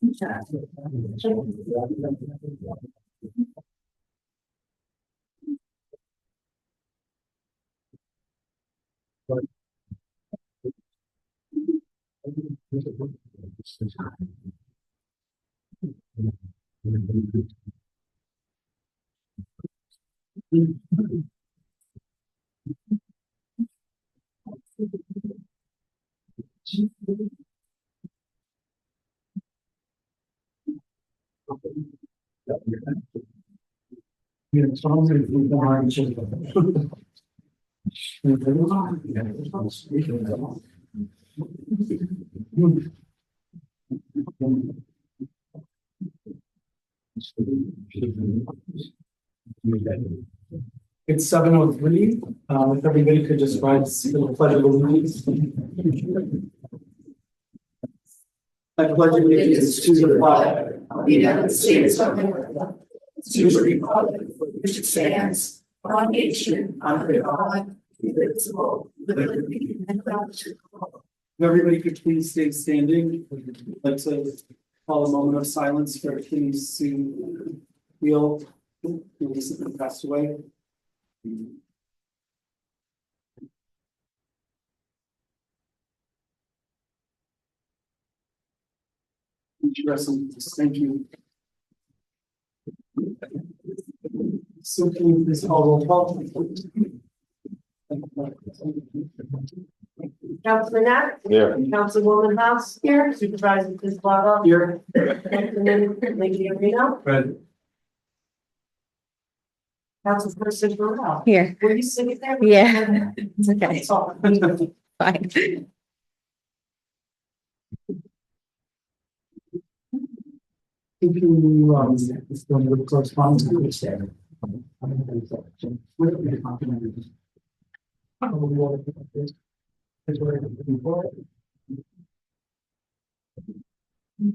It's 7:03. If everybody could just rise to the pledge of allegiance. I pledge allegiance to the flag of the United States of America, to the republic for which it stands, one nation under God, indivisible, with liberty and justice for all. If everybody could please stay standing, I'd like to call a moment of silence for Kenny Sue Wheel, who recently passed away. Thank you. So can you please call roll call? Councilman Knapp? Here. Councilwoman House? Here. Supervisor Fitzgerald? Here. Councilman Legnarino? Fred. Councilperson Burrell? Here. Were you sitting there? Yeah, it's okay. Oh, Fine. If you, it's going to correspond to each day.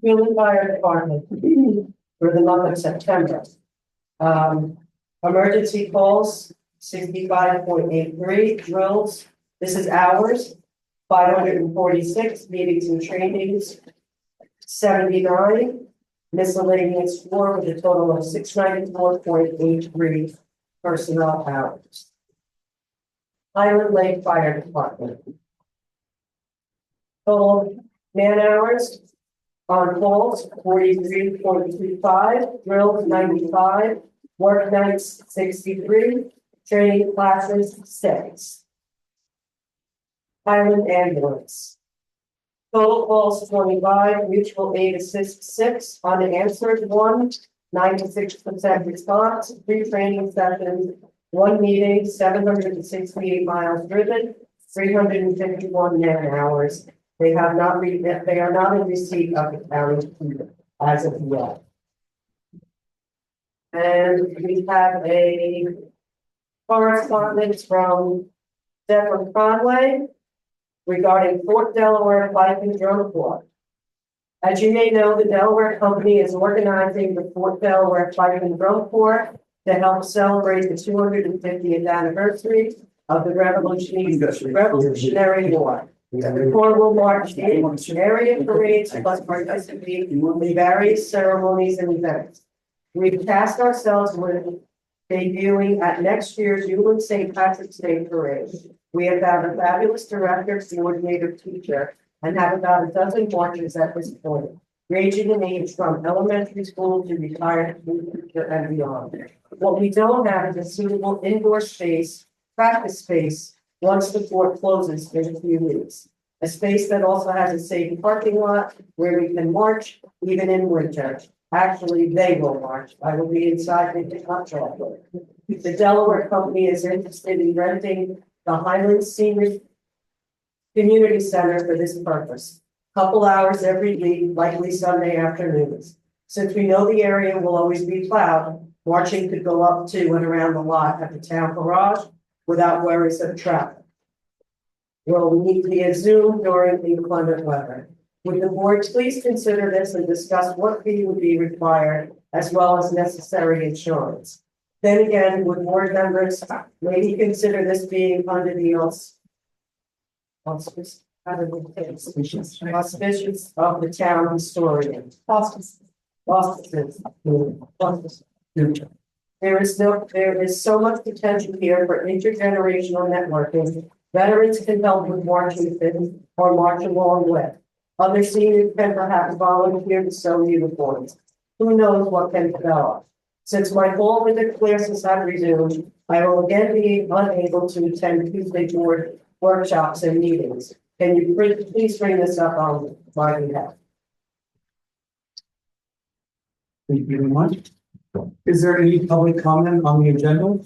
Human Fire Department for the month of September. Emergency calls, 65.83, drills, this is hours, 546, meetings and trainings, 79, miscellaneous 4 with a total of 694.83 personnel hours. Highland Lake Fire Department. Total man hours on calls 43.25, drills 95, work nights 63, training classes 6. Highland Ambulance. Total calls 25, mutual aid assist 6, unanswered 1, 96% response, 3 training sessions, 1 meeting, 768 miles driven, 351 man hours. They are not in receipt of the county as of yet. And we have a correspondence from Deborah Conway regarding Fort Delaware Bike and Drone Club. As you may know, the Delaware Company is organizing the Fort Delaware Bike and Drone Corps to help celebrate the 250th anniversary of the Revolutionary War. The Corps will march in area parades plus participate in various ceremonies and events. We've tasked ourselves with debuting at next year's Uland St. Patrick's Day Parade. We have found a fabulous director, coordinator, teacher, and have about a dozen marches at this point, ranging in age from elementary school to retired teacher and beyond. What we don't have is a suitable indoor space, practice space, once the fort closes in a few weeks. A space that also has a safe parking lot where we can march even in winter. Actually, they will march. I will be inside making hot chocolate. The Delaware Company is interested in renting the Highland Senior Community Center for this purpose. Couple hours every week, likely Sunday afternoons. Since we know the area will always be plowed, marching could go up to and around the lot at the town garage without worries of traffic. We'll meet via Zoom during the inclement weather. Would the board please consider this and discuss what fee would be required as well as necessary insurance? Then again, would board members maybe consider this being under the auspices Out of the case. Auspicious of the town historian. Auspices. There is so much potential here for intergenerational networking. Veterans can help with marching fit or march along with. Other seniors can perhaps volunteer to sew uniforms. Who knows what can develop? Since my fall with the classes have resumed, I will again be unable to attend Tuesday board workshops and meetings. Can you please bring this up on my behalf? Thank you very much. Is there any public comment on the agenda?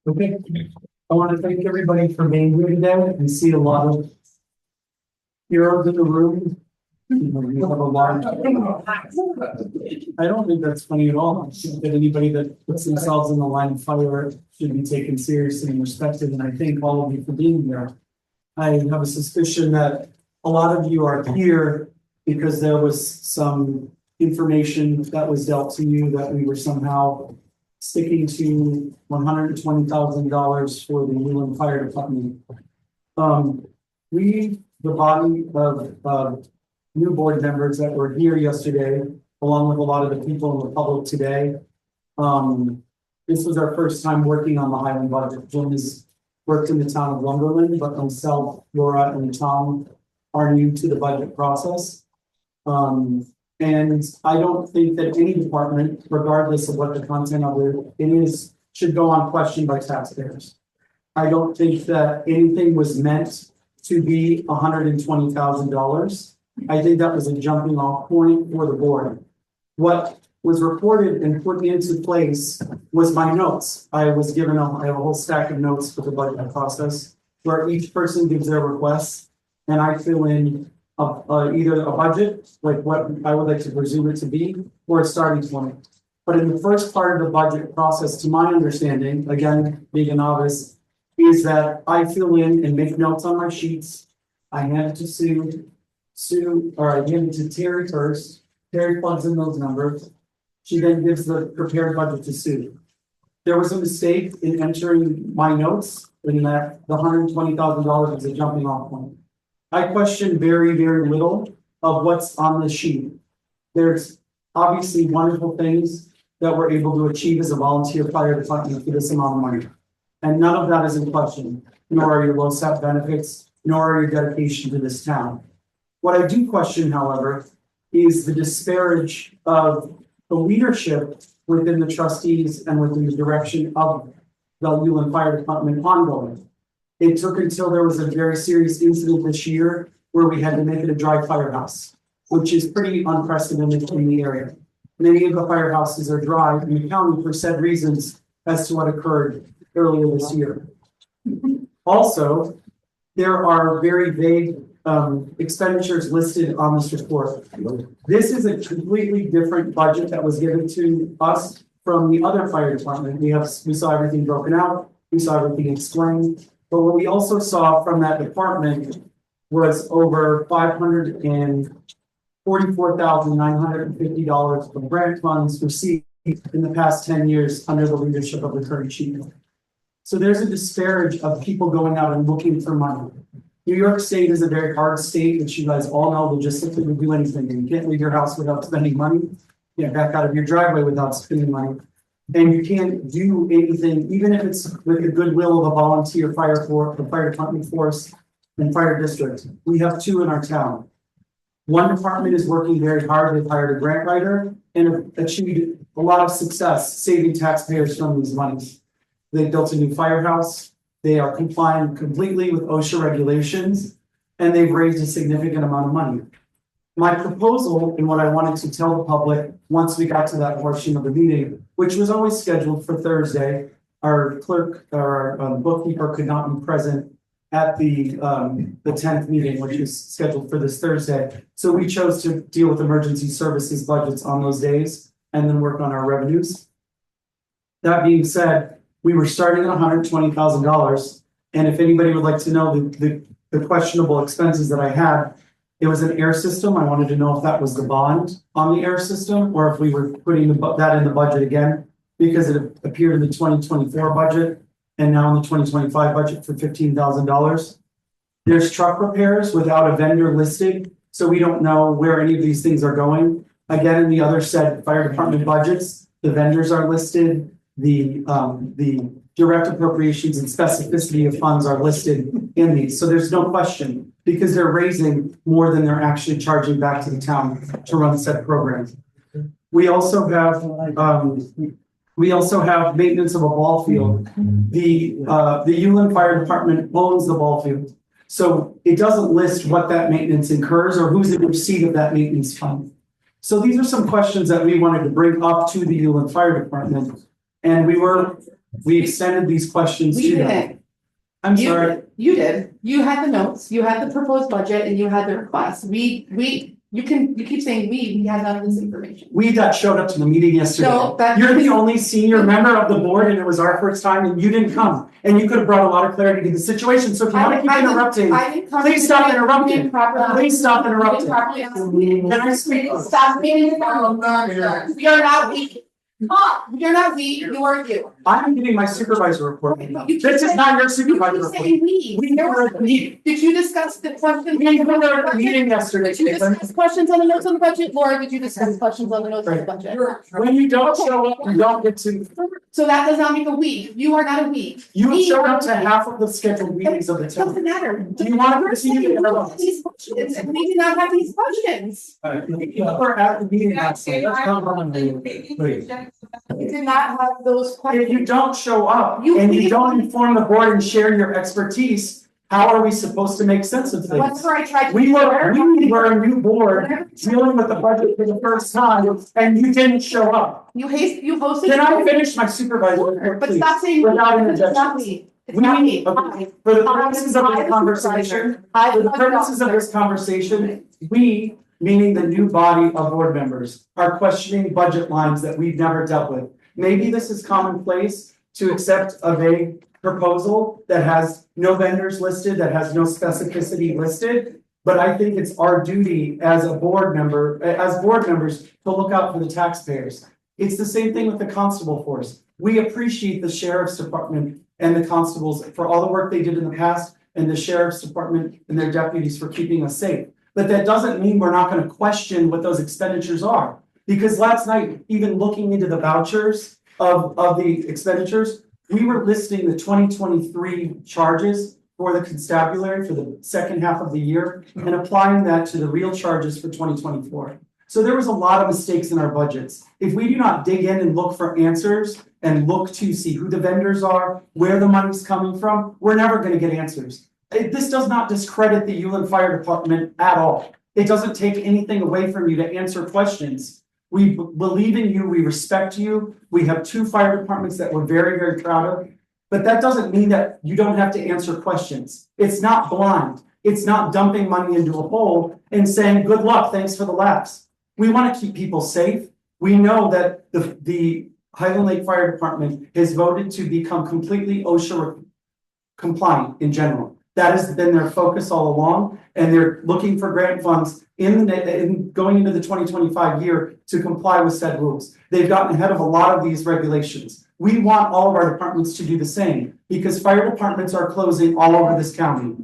Okay, I want to thank everybody for being here today. I see a lot of heroes in the room. You have a lot. I don't think that's funny at all. I think that anybody that puts themselves in the line of fire should be taken seriously and respected, and I thank all of you for being here. I have a suspicion that a lot of you are here because there was some information that was dealt to you that we were somehow sticking to $120,000 for the Newland Fire Department. The body of new board members that were here yesterday, along with a lot of the people in the public today. This was our first time working on the Highland budget. Jim has worked in the town of Lumberland, but myself, Laura, and Tom are new to the budget process. And I don't think that any department, regardless of what the content of it is, should go unquestioned by taxpayers. I don't think that anything was meant to be $120,000. I think that was a jumping off point for the board. What was reported and put into place was my notes. I have a whole stack of notes for the budget process where each person gives their requests and I fill in either a budget, like what I would like to presume it to be, or a starting point. But in the first part of the budget process, to my understanding, again, being a novice, is that I fill in and make notes on my sheets. I hand it to I hand it to Terry first. Terry plugs in those numbers. She then gives the prepared budget to Sue. There was a mistake in entering my notes in that the $120,000 was a jumping off point. I question very, very little of what's on the sheet. There's obviously wonderful things that we're able to achieve as a volunteer fire department for this amount of money. And none of that is in question, nor are your LoSAP benefits, nor are your dedication to this town. What I do question, however, is the disparage of the leadership within the trustees and within the direction of the Newland Fire Department ongoing. It took until there was a very serious incident this year where we had to make it a dry firehouse, which is pretty unprecedented in the area. Many of the firehouses are dry in the county for said reasons as to what occurred earlier this year. Also, there are very vague expenditures listed on this report. This is a completely different budget that was given to us from the other fire department. We saw everything broken out, we saw everything explained. But what we also saw from that department was over $544,950 of grant funds received in the past 10 years under the leadership of the current chief. So there's a disparage of people going out and looking for money. New York State is a very hard state, which you guys all know logistically to do anything. You can't leave your house without spending money. You can't back out of your driveway without spending money. And you can't do anything, even if it's with the goodwill of a volunteer fire department force and fire district. We have two in our town. One department is working very hard. They've hired a grant writer and have achieved a lot of success saving taxpayers from these monies. They built a new firehouse. They are complying completely with OSHA regulations, and they've raised a significant amount of money. My proposal and what I wanted to tell the public once we got to that portion of the meeting, which was always scheduled for Thursday, our clerk or our bookkeeper could not be present at the 10th meeting, which is scheduled for this Thursday. So we chose to deal with emergency services budgets on those days and then work on our revenues. That being said, we were starting at $120,000. And if anybody would like to know the questionable expenses that I had, it was an air system. I wanted to know if that was the bond on the air system or if we were putting that in the budget again, because it appeared in the 2024 budget and now in the 2025 budget for $15,000. There's truck repairs without a vendor listed, so we don't know where any of these things are going. Again, in the other said fire department budgets, the vendors are listed, the direct appropriations and specificity of funds are listed in these. So there's no question, because they're raising more than they're actually charging back to the town to run said program. We also have maintenance of a ball field. The Uland Fire Department owns the ball field. So it doesn't list what that maintenance incurs or who's in receipt of that maintenance fund. So these are some questions that we wanted to bring up to the Uland Fire Department. And we extended these questions We to them. didn't. I'm You sorry. did. You did. You had the notes, you had the proposed budget, and you had the request. You keep saying we had none of this information. We got showed up to the meeting yesterday. No, that- You're the only senior member of the board and it was our first time and you didn't come. And you could have brought a lot of clarity to the situation. So if you want to keep interrupting, I didn't come. please stop You interrupting. didn't properly- Please stop you didn't interrupting. properly ask me. Can I speak? Stop being. We are not weak. You're not we, you are you. I'm giving my supervisor report. You keep This is saying- not your You supervisor keep report. saying we. We were at the meeting. Did you discuss the question? We were at the meeting yesterday, Did you Caitlin. discuss questions on the notes on the budget, Laura? Did you discuss questions on the notes on the budget? When you don't show up, you don't get to, So that does not make a we. You are not a we. you showed up to half of the scheduled meetings of the It doesn't town. matter. Do you want to continue to interrupt? These questions, and we do not have these questions. You were at the meeting last night. Let's come on, please. We did not have those If questions. you don't show up You- and you don't inform the board and share your expertise, how are we supposed to make sense of things? Whenever I tried to. We were a new board dealing with the budget for the first time and you didn't show up. You hosted. Can I finish my supervisor report, But please? stop saying. Without It's not interjections. me. It's not me. Okay, for the purposes of this conversation, for the purposes of this conversation, we, meaning the new body of board members, are questioning budget lines that we've never dealt with. Maybe this is commonplace to accept a vague proposal that has no vendors listed, that has no specificity listed. But I think it's our duty as a board member, as board members, to look out for the taxpayers. It's the same thing with the constable force. We appreciate the sheriff's department and the constables for all the work they did in the past, and the sheriff's department and their deputies for keeping us safe. But that doesn't mean we're not going to question what those expenditures are. Because last night, even looking into the vouchers of the expenditures, we were listing the 2023 charges for the constabulary for the second half of the year and applying that to the real charges for 2024. So there was a lot of mistakes in our budgets. If we do not dig in and look for answers and look to see who the vendors are, where the money's coming from, we're never going to get answers. This does not discredit the Uland Fire Department at all. It doesn't take anything away from you to answer questions. We believe in you, we respect you. We have 2 fire departments that we're very, very proud of. But that doesn't mean that you don't have to answer questions. It's not blind. It's not dumping money into a hole and saying, good luck, thanks for the laughs. We want to keep people safe. We know that the Highland Lake Fire Department has voted to become completely OSHA compliant in general. That has been their focus all along, and they're looking for grant funds in going into the 2025 year to comply with said rules. They've gotten ahead of a lot of these regulations. We want all of our departments to do the same because fire departments are closing all over this county.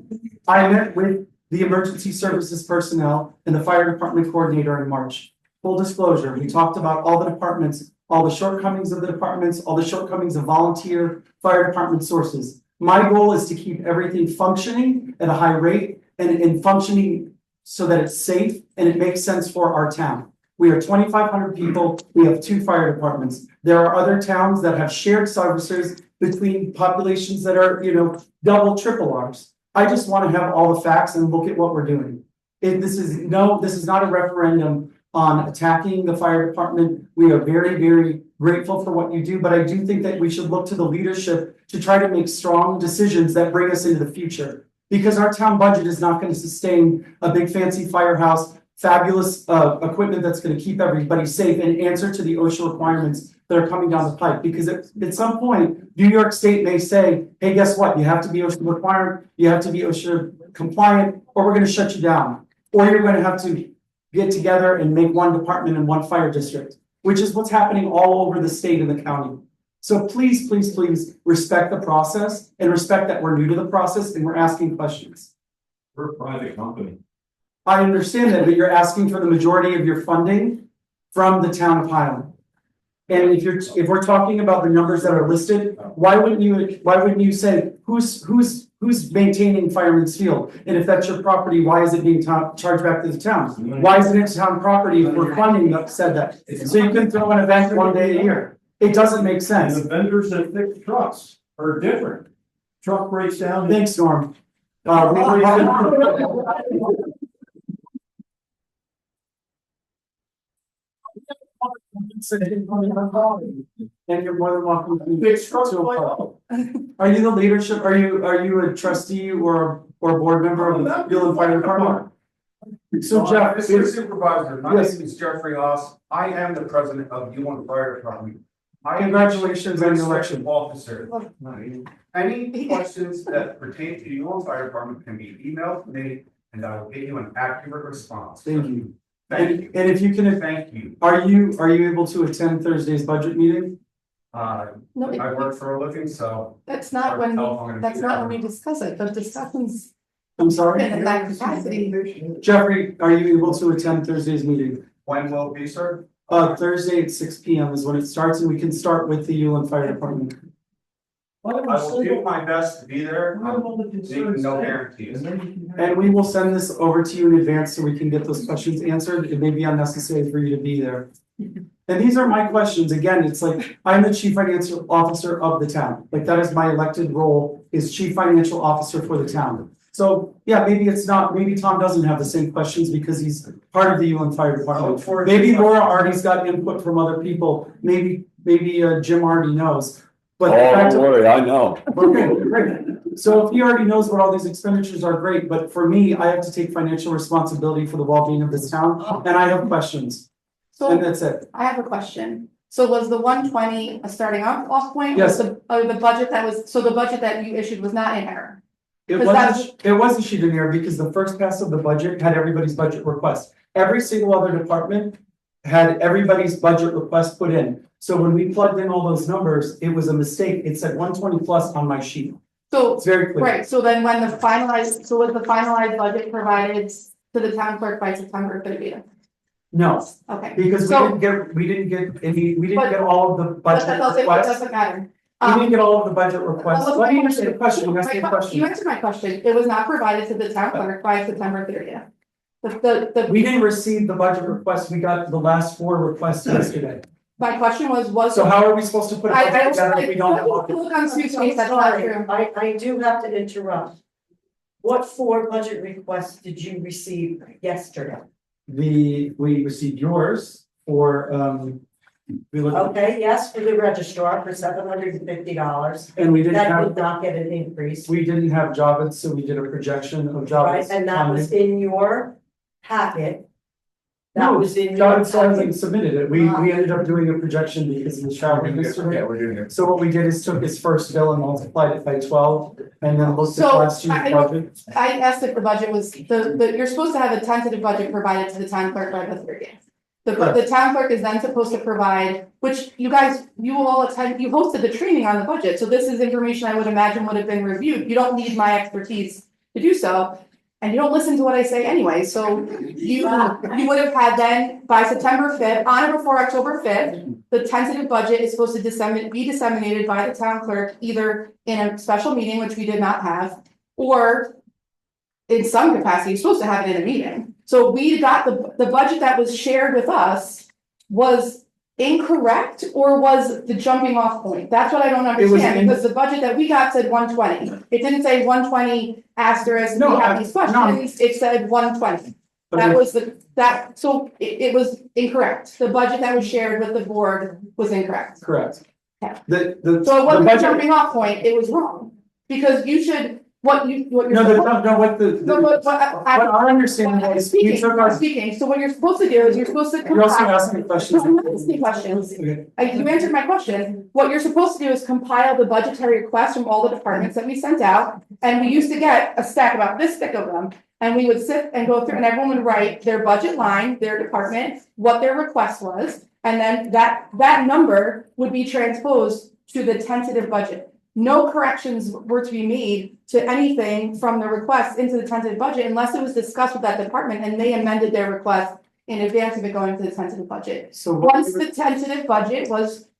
I met with the emergency services personnel and the fire department coordinator in March. Full disclosure, we talked about all the departments, all the shortcomings of the departments, all the shortcomings of volunteer fire department sources. My goal is to keep everything functioning at a high rate and functioning so that it's safe and it makes sense for our town. We are 2,500 people. We have 2 fire departments. There are other towns that have shared services between populations that are, double, triple ours. I just want to have all the facts and look at what we're doing. This is not a referendum on attacking the fire department. We are very, very grateful for what you do, but I do think that we should look to the leadership to try to make strong decisions that bring us into the future. Because our town budget is not going to sustain a big fancy firehouse, fabulous equipment that's going to keep everybody safe and answer to the OSHA requirements that are coming down the pipe. Because at some point, New York State may say, hey, guess what? You have to be OSHA required, you have to be OSHA compliant, or we're going to shut you down. Or you're going to have to get together and make one department and one fire district, which is what's happening all over the state and the county. So please, please, please respect the process and respect that we're new to the process and we're asking questions. We're a private company. I understand that, but you're asking for the majority of your funding from the town of Highland. And if we're talking about the numbers that are listed, why wouldn't you say, who's maintaining Fireman's Field? And if that's your property, why is it being charged back to the town? Why isn't it town property if we're funding that said that? So you can throw an event one day a year. It doesn't make And sense. the vendors that fix trucks are different. Truck breaks down. Thanks, Norm. And you're more than welcome to Fix trucks to like apply. Are you the leadership, are you a trustee or a board member of the Field and Fire Department? So Jeff, Mr. Supervisor, my Yes. name is Jeffrey Haas. I am the president of Yulin Fire Department. I am congratulations on your election. administrative officer. Any questions that pertain to the Yulin Fire Department can be emailed to me and I will give you an accurate response. Thank you. Thank you. And if you can, Thank you. are you able to attend Thursday's budget meeting? No, I work for a living, so. that's not hard to when, tell if I'm gonna that's be not there. when we discuss it, the discussions I'm sorry? in that capacity. Jeffrey, are you able to attend Thursday's meeting? When will it be, sir? Thursday at 6 p.m. is when it starts and we can start with the Yulin Fire Department. I will do my best to be there. I'm making no guarantees. And we will send this over to you in advance so we can get those questions answered. It may be unnecessary for you to be there. And these are my questions. Again, it's like, I'm the chief financial officer of the town. Like that is my elected role, is chief financial officer for the town. So, yeah, maybe it's not, maybe Tom doesn't have the same questions because he's part of the Yulin Fire Department. Maybe Laura already's got input from other people. Maybe Jim already knows. But the fact don't of- worry, I know. Okay, great. So if he already knows what all these expenditures are, great, but for me, I have to take financial responsibility for the well-being of this town, and I have questions, and So that's it. I have a question. So was the 120 a starting off point? Yes. Or the budget that was, so the budget that you issued was not in error? It 'Cause was issued in there because the first pass of the budget had everybody's budget request. Every single other department had everybody's budget request put in. So when we plugged in all those numbers, it was a mistake. It said 120 plus on my sheet. So, It's very clear. right, so then when the finalized, so was the finalized budget provided to the town clerk by September 30th? No, Okay. because we So- didn't get But- get all of the But budget that doesn't, it requests. doesn't matter. We didn't get all of the budget requests. Well, Let me answer the question. You asked me a You question. answered my question. It was not provided to the town clerk by September 30th. We didn't receive the budget request. We got the last 4 requests yesterday. My question was. So how are we supposed to put a I budget together if we don't have? look on Tuesday, that's not Sorry, true. I do have to interrupt. What 4 budget requests did you receive yesterday? We received yours for, we looked, Okay, yes, for the registrar for $750. and we didn't That have, did not get an increase, we didn't have Javits, so we did a projection of right? Javits. And that was in your packet. That No, was in your Javits hasn't packet. submitted it. We ended up doing a projection because he was traveling yesterday. we're doing it. So what we did is took his first bill and multiplied it by 12 and then looked at So, last year's I- budget. I asked if the budget was, you're supposed to have a tentative budget provided to the town clerk by the 30th. The town clerk is then supposed to provide, which you guys, you will all attend, you hosted the training on the budget, so this is information I would imagine would have been reviewed. You don't need my expertise to do so. And you don't listen to what I say anyway, so you would have had then by September 5th, on or before October 5th. The tentative budget is supposed to be disseminated by the town clerk, either in a special meeting, which we did not have, or in some capacity, you're supposed to have it in a meeting. So we got the budget that was shared with us was incorrect, or was the jumping off point? That's what I don't It was understand, because the budget that we got said 120. It didn't say 120 asterisk, we No, have these no. questions, it said 120. But That it- was so it was incorrect. The budget that was shared with the board was incorrect. Correct. Yeah. The So it wasn't a budget- jumping off point, it was wrong. Because you should, what you're. No, what No, but what our understanding I'm was, we speaking, took I'm our, speaking, so what you're supposed to do is you're supposed to. you're also compile- asking questions. No, I'm not asking questions. Okay. You answered my question. What you're supposed to do is compile the budgetary requests from all the departments that we sent out. And we used to get a stack about this thick of them. And we would sit and go through and everyone would write their budget line, their department, what their request was. And then that number would be transposed to the tentative budget. No corrections were to be made to anything from the request into the tentative budget unless it was discussed with that department and they amended their request in advance of it going to the tentative budget. So what Once the tentative budget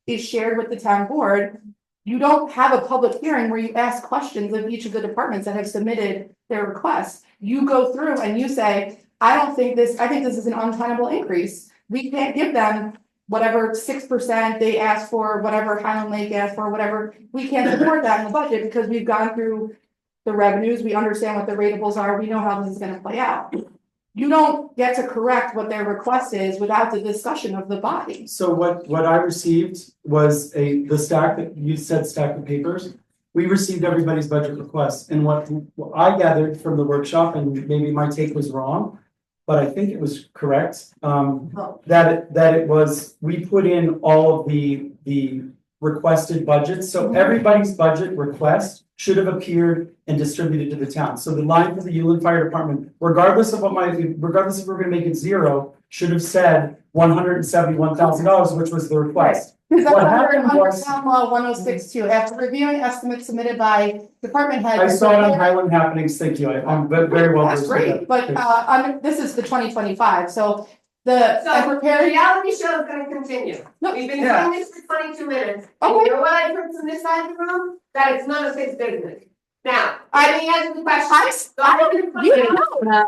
is shared with the town board, you don't have a public hearing where you ask questions of each of the departments that have submitted their requests. You go through and you say, I think this is an untenable increase. We can't give them whatever 6% they asked for, whatever Highland Lake asked for, whatever. We can't support that in the budget because we've gone through the revenues, we understand what the ratables are, we know how this is gonna play out. You don't get to correct what their request is without the discussion of the body. So what I received was the stack that you said stack of papers. We received everybody's budget requests, and what I gathered from the workshop, and maybe my take was wrong, but I think it was correct, that it was, we put in all of the requested budgets, so everybody's budget request should have appeared and distributed to the town. So the line for the Ullin Fire Department, regardless if we're gonna make it zero, should have said $171,000, which was the request. Because that's What what we're happened under was- town law 106.2, after reviewing estimates submitted by department heads. I saw it on Highland Happenings, thank you, I'm very well. That's versed with great, that. but this is the 2025, so I So prepared. reality show is gonna continue. No, We've been yeah. doing this for 22 minutes. And Okay. you know what I heard from this side of the room? That it's none of his business. Now, I- let me answer the question. I don't, you don't know.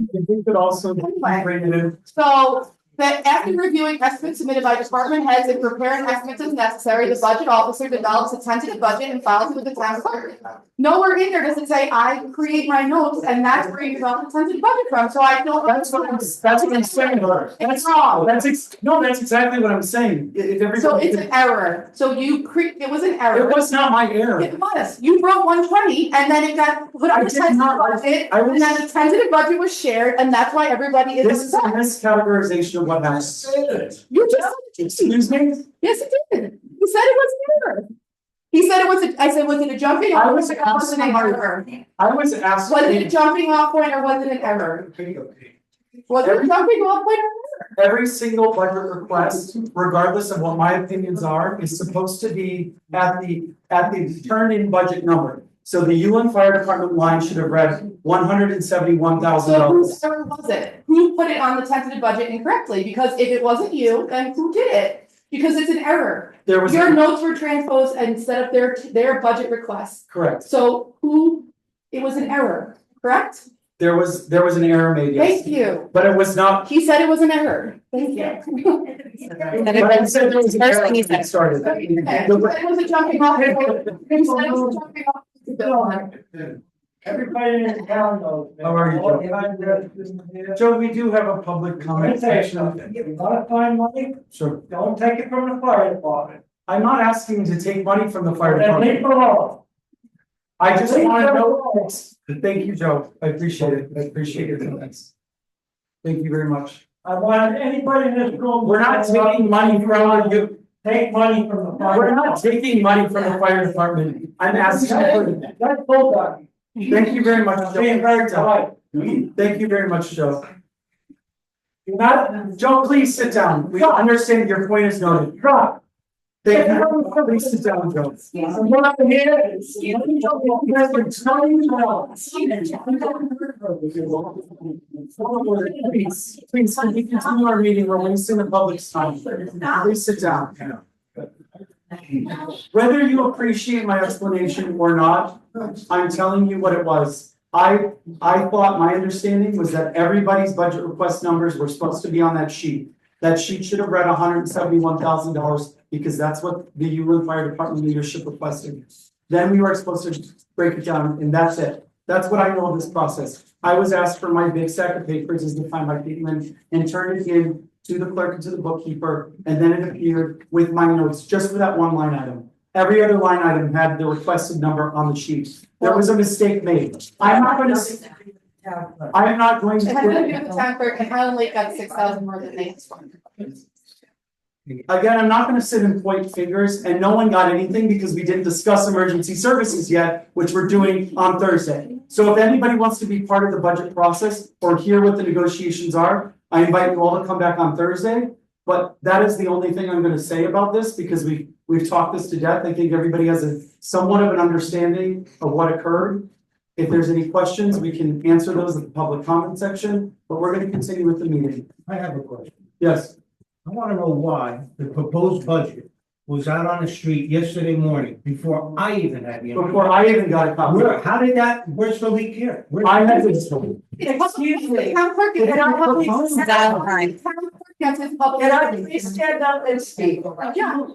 If we could also bring it in. So, that after reviewing estimates submitted by department heads and preparing estimates as necessary, the budget officer develops a tentative budget and files it with the town clerk. Nowhere in there does it say, I create my notes and that's where you develop a tentative budget from, so I don't. That's what I'm saying. It's wrong. That's exactly what I'm saying. If everybody. So it's an error, so it was an error. It was not my error. It was, you wrote 120 and then it got put on I the did tentative not. budget, I was- and then the tentative budget was shared, and that's why everybody is This is a upset. miscategorization of what happened. You just, Excuse me? yes, it did, he said it was an error. He said it was, I said, was it a jumping I off was point or was it an asking- error? I was asked. Was it a jumping off point or was it an error? Was it a jumping off point or an error? Every single budget request, regardless of what my opinions are, is supposed to be at the turned-in budget number. So the Ullin Fire Department line should have read $171,000. So whose error was it? Who put it on the tentative budget incorrectly? Because if it wasn't you, then who did it? Because it's an error. There was, Your notes were transposed instead of their budget request. correct, So it was an error, correct? there was an error made, yes. Thank you. But it was not. He said it was an error. Thank you. That But I it said there was an first error thing he when it said. started. Okay, you said it was a jumping off. You said it was a jumping off. Everybody in town knows. How are you, Joe? Joe, we do have a public comment section. You gotta find money, Sure. don't take it from the fire department. I'm not asking to take money from the fire Then leave department. it alone. I just Leave want it to know. alone. Thank you, Joe. I appreciate it. I appreciate your comments. Thank you very much. I want anybody in this room. We're not taking money from you. Take money from the fire. We're not taking money from the fire department. I'm asking for. That's bulldog. Thank you very much, Being very Joe. polite. Thank you very much, Joe. You're not, Joe, please sit down. We understand your point is noted. try. Thank you. Please sit down, Joe. I'm not here. Please, can we continue our meeting? We're wasting the public's time. Please sit down. Whether you appreciate my explanation or not, I'm telling you what it was. I thought my understanding was that everybody's budget request numbers were supposed to be on that sheet. That sheet should have read $171,000 because that's what the Ullin Fire Department leadership requested. Then we were supposed to break it down and that's it. That's what I know of this process. I was asked for my big stack of papers as defined by Caitlin and turned it in to the clerk and to the bookkeeper, and then it appeared with my notes, just for that one line item. Every other line item had the requested number on the sheet. There was a mistake made. I'm not going to. I am not going It had to do to. with the town clerk, and Highland Lake got 6,000 more than they asked for. Again, I'm not gonna sit and point fingers, and no one got anything because we didn't discuss emergency services yet, which we're doing on Thursday. So if anybody wants to be part of the budget process or hear what the negotiations are, I invite you all to come back on Thursday. But that is the only thing I'm gonna say about this, because we've talked this to death. I think everybody has a somewhat of an understanding of what occurred. If there's any questions, we can answer those in the public comment section, but we're gonna continue with the meeting. I have a question. Yes, I wanna know why the proposed budget was out on the street yesterday morning before I even had the. before I even got a copy. How did that, where's the leak here? I had this. Excuse me. The town clerk is. Can I please- The town clerk gets his public. Can I please stand up and speak? Yeah.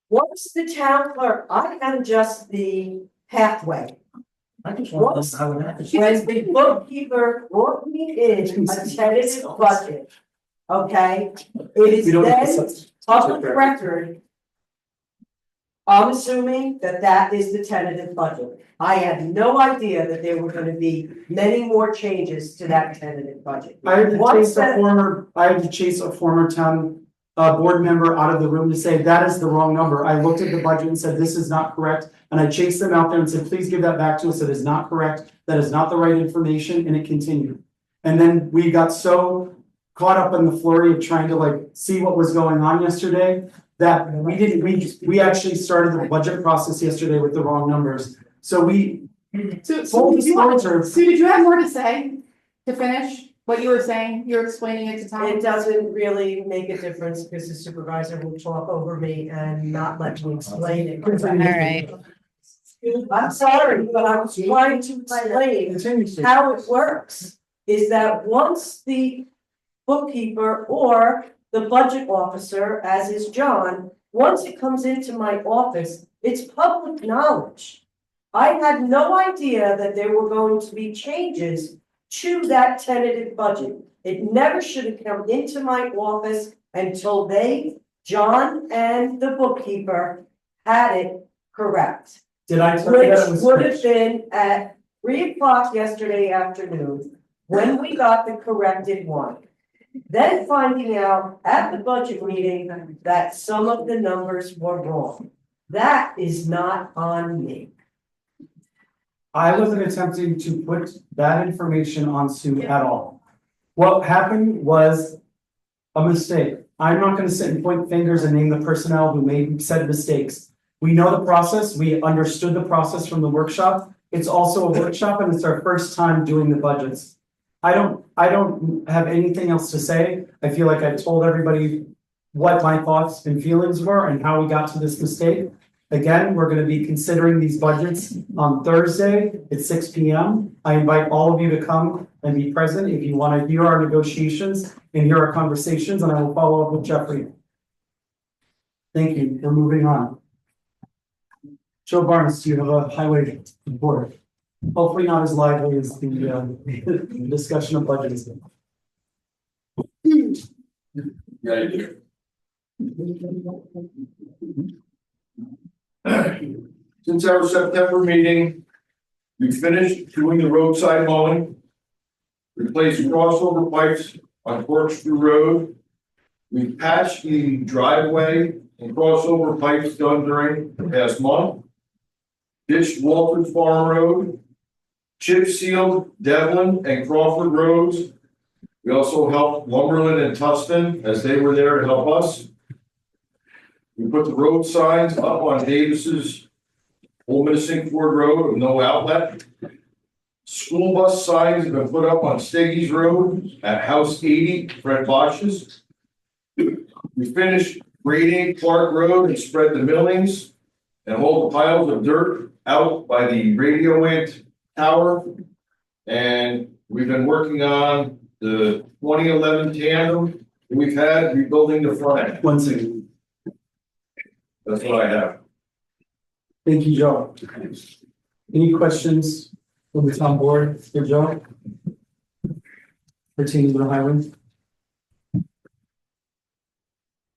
Once the town clerk, I am just the pathway. I just want to know how it happened. When the bookkeeper brought me in a tentative budget, okay? It is We don't have to then substitute. public record. I'm assuming that that is the tentative budget. I had no idea that there were gonna be many more changes to that tentative budget. I had to Once chase a that- former town board member out of the room to say, that is the wrong number. I looked at the budget and said, this is not correct. And I chased them out there and said, please give that back to us. It is not correct. That is not the right information, and it continued. And then we got so caught up in the flurry of trying to like see what was going on yesterday that we actually started the budget process yesterday with the wrong numbers. So we, So full did you want, disclosure, Sue, did you have more to say to finish what you were saying? You were explaining it to Tom. It doesn't really make a difference because the supervisor will talk over me and not let me explain it. All right. I'm sorry, but I was trying to explain continues. how it works. Is that once the bookkeeper or the budget officer, as is John, once it comes into my office, it's public knowledge. I had no idea that there were going to be changes to that tentative budget. It never should have come into my office until they, John and the bookkeeper, had it correct. Did I tell you that it Which was? would have been at 3 o'clock yesterday afternoon, when we got the corrected one. Then finding out at the budget meeting that some of the numbers were wrong. That is not on me. I wasn't attempting to put that information on Sue at all. What happened was a mistake. I'm not gonna sit and point fingers and name the personnel who made said mistakes. We know the process, we understood the process from the workshop. It's also a workshop and it's our first time doing the budgets. I don't have anything else to say. I feel like I told everybody what my thoughts and feelings were and how we got to this mistake. Again, we're gonna be considering these budgets on Thursday at 6 p.m. I invite all of you to come and be present if you want to hear our negotiations and hear our conversations, and I will follow up with Jeffrey. Thank you. We're moving on. Joe Barnes, do you have a highway report? Hopefully not as lively as the discussion of budgets. Yeah, you do. Since our September meeting, we finished doing the roadside mowing. Replaced crossover pipes on Corkscrew Road. We patched the driveway and crossover pipes done during the past month. Ditched Walford Farm Road. Chip sealed Devlin and Crawford roads. We also helped Lumberland and Tustin as they were there to help us. We put the road signs up on Davis's Old Missing Ford Road with no outlet. School bus signs have been put up on Steggy's Road at House 80, Fred Bosch's. We finished grading Clark Road and spread the millings and hauled the piles of dirt out by the radio ant tower. And we've been working on the 2011 tandem that we've had rebuilding the front end. 1 second. That's what I have. Thank you, Joe. Any questions from the town board for Joe? Pertaining to the highway?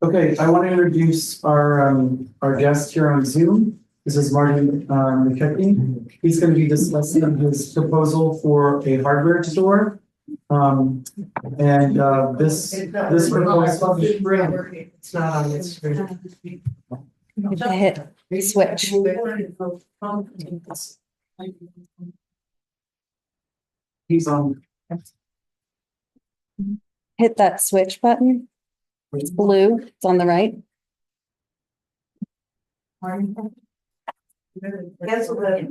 Okay, I want to introduce our guest here on Zoom. This is Martin McKechnie. He's going to be discussing his proposal for a hardware store. This proposed. It's not on this screen. Hit switch. He's on. Hit that switch button. It's blue. It's on the right. Cancel the.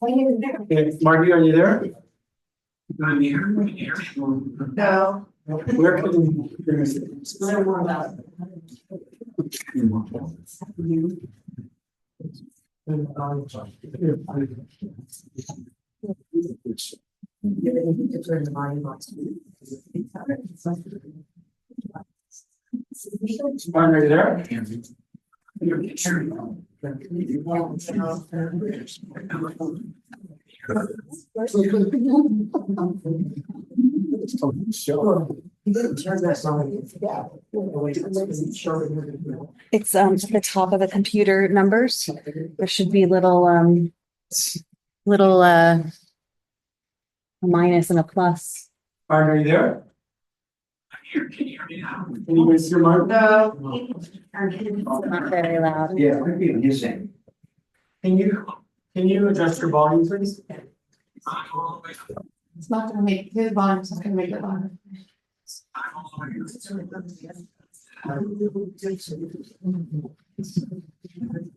Okay, Marty, are you there? No. Where can Learn more about Martin, are you there? It's at the top of the computer numbers. There should be little a minus and a plus. Martin, are you there? Can you guys hear Martin? No. Not very loud. Yeah, I'm being hissing. Can you adjust your volume, please? It's not gonna make, his volume's not gonna make it louder.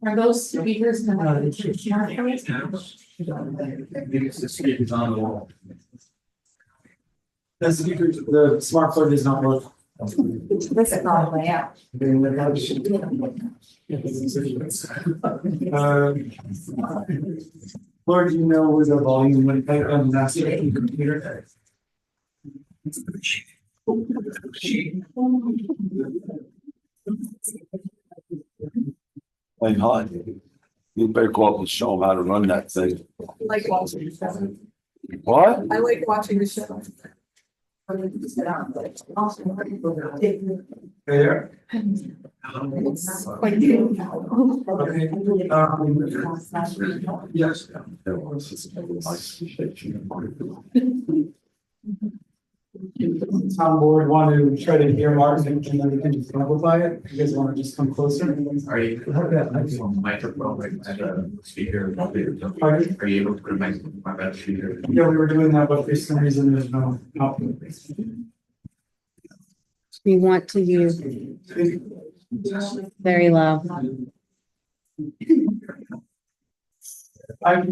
Are those speakers? The speakers, the smart plug does not work. This is all the way out. Laura, do you know where the volume went on that computer? Hey, hi. You better go up and show them how to run that thing. Like watching the show. What? I like watching the show. Hey there. Like you. Okay. Yes. Town board want to try to hear Martin and then we can just amplify it. You guys want to just come closer? Are you? Microphone, like, at a speaker. Pardon? Are you able to put my bad speaker? Yeah, we were doing that, but for some reason there's no output. We want to use very low.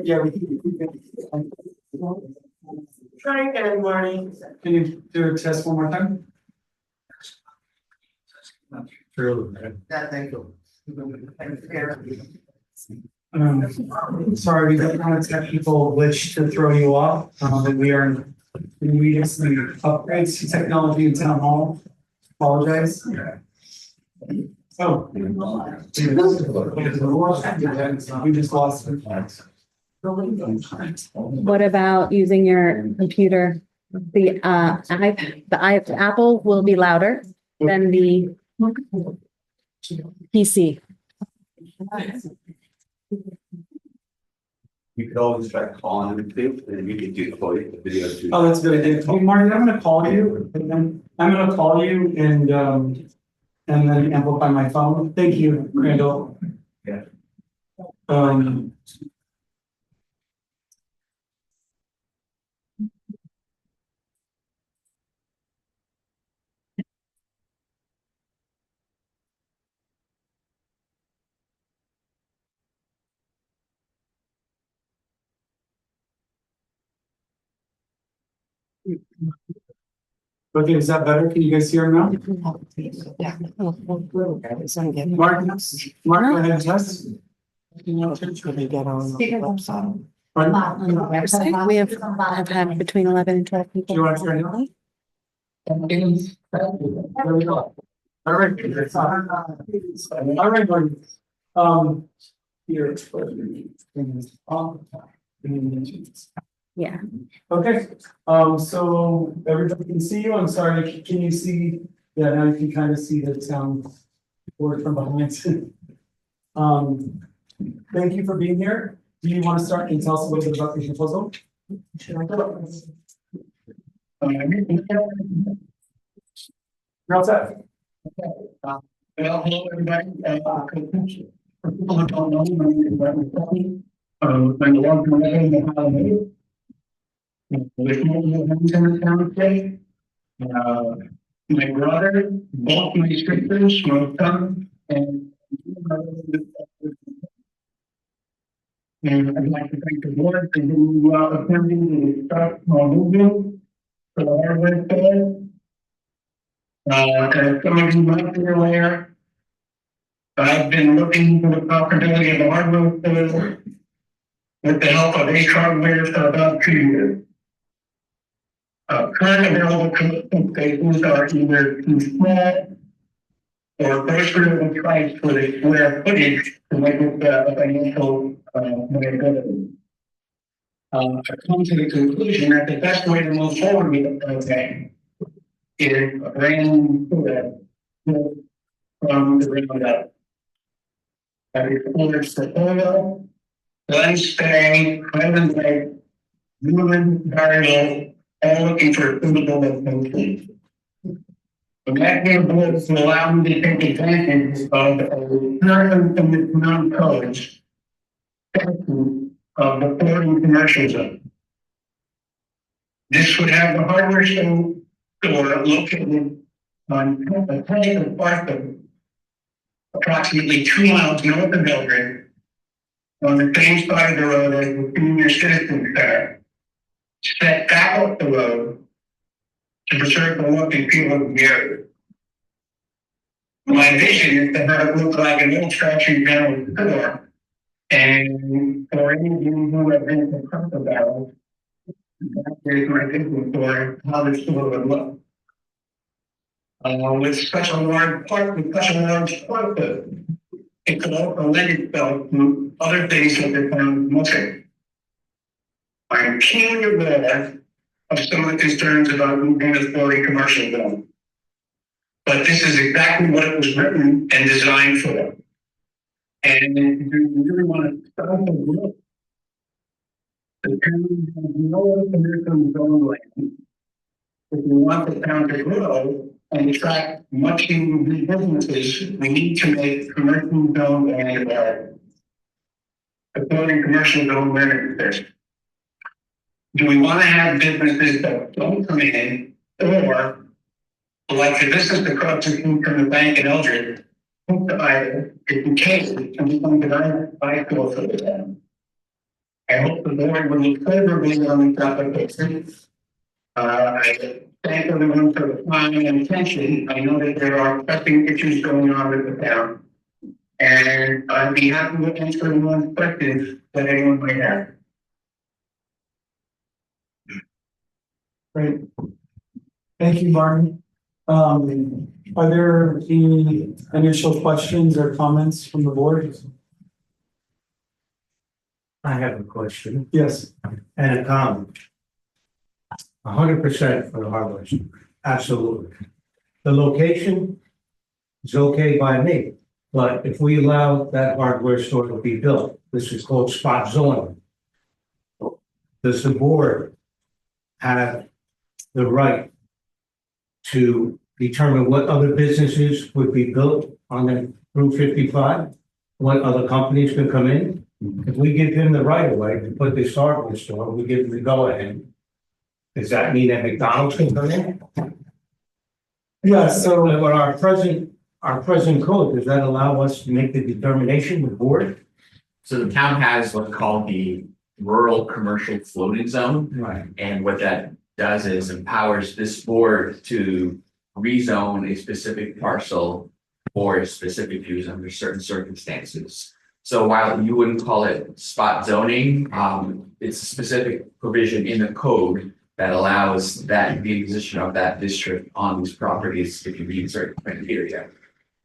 Yeah, we can. Try again, Marty. Can you do a test one more time? Yeah, thank you. Sorry, we got kind of technical glitch to throw you off, but we just need upgrades to technology in town hall. Apologize. Oh. We just lost it. What about using your computer? The Apple will be louder than the PC. You could always try calling them too, and you could do the video too. Oh, that's a good idea. Hey, Marty, I'm gonna call you, and then I'm gonna call you and then amplify my phone. Thank you, Randall. Yeah. Okay, is that better? Can you guys hear him now? Mark, go ahead and test. Pardon? On the website, we have had between 11 and 12 people. Do you want to try now? There we go. All right. All right, Marty. Here. Yeah. Okay, so everybody can see you, I'm sorry, can you see, yeah, now you can kind of see the town board from behind. Thank you for being here, do you want to start and tell us a little bit about the proposal? You're all set. Well, hello, everybody. For people who don't know me, my name is Robert Kelly. I'm the one from the Holiday. With me, in the town today. My brother, both my sisters, my son, and I'd like to thank the board for giving me the opportunity to start my movement for the hardware fair. As some of you might be aware, I've been looking for the possibility of the hardware fair with the help of H Hardware for about 2 years. Current available commitment stations are either too small or prohibitively priced for the square footage to make it a financial viability. I've come to the conclusion that the best way to move forward with the program is a brand new from the ground up. That includes the oil, Glen Stay, Clement Lake, Newman, Barrio, all looking for a suitable location. The mechanism will allow me to take advantage of the current and codes of the Florida commercial zone. This would have the hardware store located on a place of Barton, approximately 2 miles north of Belgrade, on the same side of the road as the senior citizen center, set back up the road to preserve the look and feel of the area. My vision is to have it look like an old factory barrel store, and for any of you who have been to Cracker Barrel, that is my vision for how the store would look. With such a large part, it could also lend itself to other things that the town is missing. I am keenly aware of some of the concerns about moving the Florida commercial zone. But this is exactly what it was written and designed for. And if you really want to start the look, the town has no commercial zone land. If we want the town to grow and attract much needed businesses, we need to make commercial zone land available. Supporting commercial zone land exists. Do we want to have businesses that don't come in, or like the business across the street from the bank in Eldred, either if the case and become the I feel for them. I hope the board will look favorably on the application. I thank everyone for the time and attention. I know that there are pressing issues going on with the town, and I'd be happy to answer anyone's questions that anyone might have. Great. Thank you, Martin. Are there any initial questions or comments from the board? I have a question Yes. and a comment. 100% for the hardware store, absolutely. The location is okay by me, but if we allow that hardware store to be built, this is called spot zoning. Does the board have the right to determine what other businesses would be built on the Route 55? What other companies could come in? If we give him the right of way to put this hardware store, we give him the go ahead. Does that mean that McDonald's can come in? Yeah, so But our present code, does that allow us to make the determination, the board? So the town has what's called the rural commercial floating zone. Right. And what that does is empowers this board to rezone a specific parcel for a specific use under certain circumstances. So while you wouldn't call it spot zoning, it's a specific provision in the code that allows that the existence of that district on these properties if you meet certain criteria.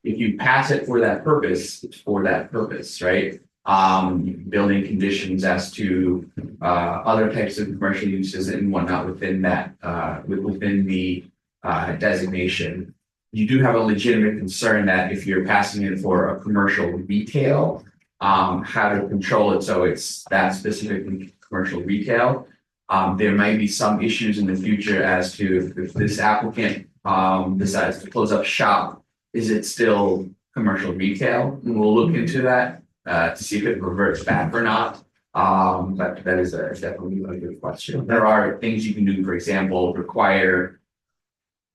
If you pass it for that purpose, it's for that purpose, right? building conditions as to other types of commercial uses and whatnot within that, within the designation. You do have a legitimate concern that if you're passing it for a commercial retail, how to control it so it's that specifically commercial retail. There might be some issues in the future as to if this applicant decides to close up shop, is it still commercial retail? And we'll look into that to see if it reverts back or not. But that is definitely a good question. There are things you can do, for example, require.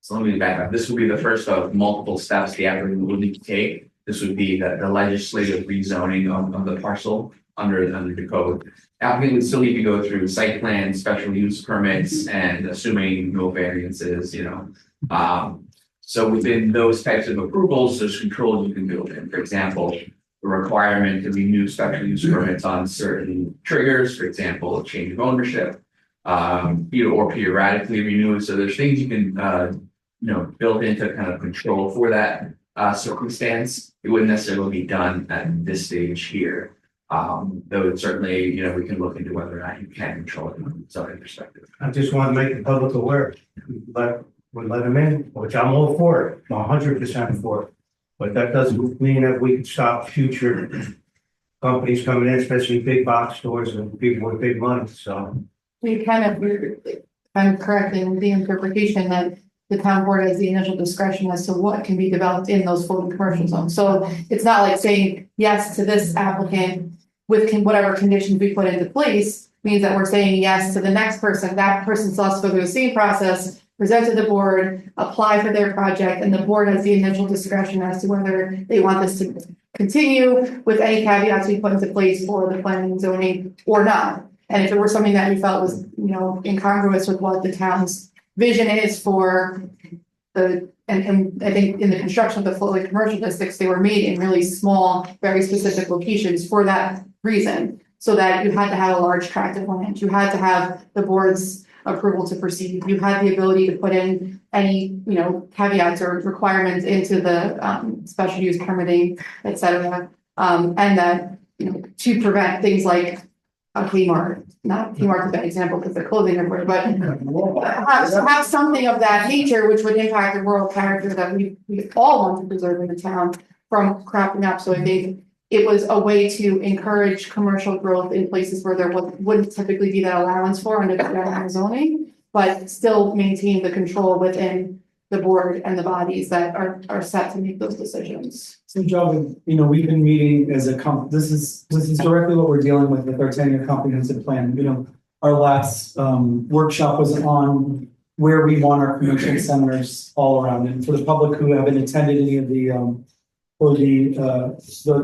So let me back up. This will be the first of multiple steps the applicant will need to take. This would be the legislative rezoning of the parcel under the code. Applicant would still need to go through site plan, special use permits, and assuming no variances, so within those types of approvals, there's controls you can build in. For example, the requirement to renew special use permits on certain triggers, for example, change of ownership, or periodically renew. So there's things you can build into kind of control for that circumstance. It wouldn't necessarily be done at this stage here. Though certainly, we can look into whether or not you can control it from a zoning perspective. I just want to make the public aware, but we let them in, which I'm all for it, I'm 100% for it. But that doesn't mean that we can stop future companies coming in, especially big box stores and people with big money, so. I'm correct in the interpretation that the town board has the initial discretion as to what can be developed in those floating commercial zones. So it's not like saying yes to this applicant with whatever conditions we put into place means that we're saying yes to the next person. That person still has to go through the same process, present to the board, apply for their project, and the board has the initial discretion as to whether they want this to continue with any caveats we put into place for the planning and zoning or not. And if it were something that we felt was, incongruous with what the town's vision is for and I think in the construction of the floating commercial districts, they were made in really small, very specific locations for that reason. So that you had to have a large tract of land, you had to have the board's approval to proceed, you had the ability to put in any, caveats or requirements into the special use permitting, et cetera. And that, to prevent things like a Kmart, not Kmart's a bad example because they're clothing everywhere, but have something of that nature, which would impact the rural character that we all want to preserve in the town from cropping up. So I think it was a way to encourage commercial growth in places where there wouldn't typically be that allowance for under the general zoning, but still maintain the control within the board and the bodies that are set to make those decisions. So Joe, we've been meeting as a this is directly what we're dealing with our 10-year comprehensive plan. Our last workshop was on where we want our commercial centers all around. And for the public who haven't attended any of the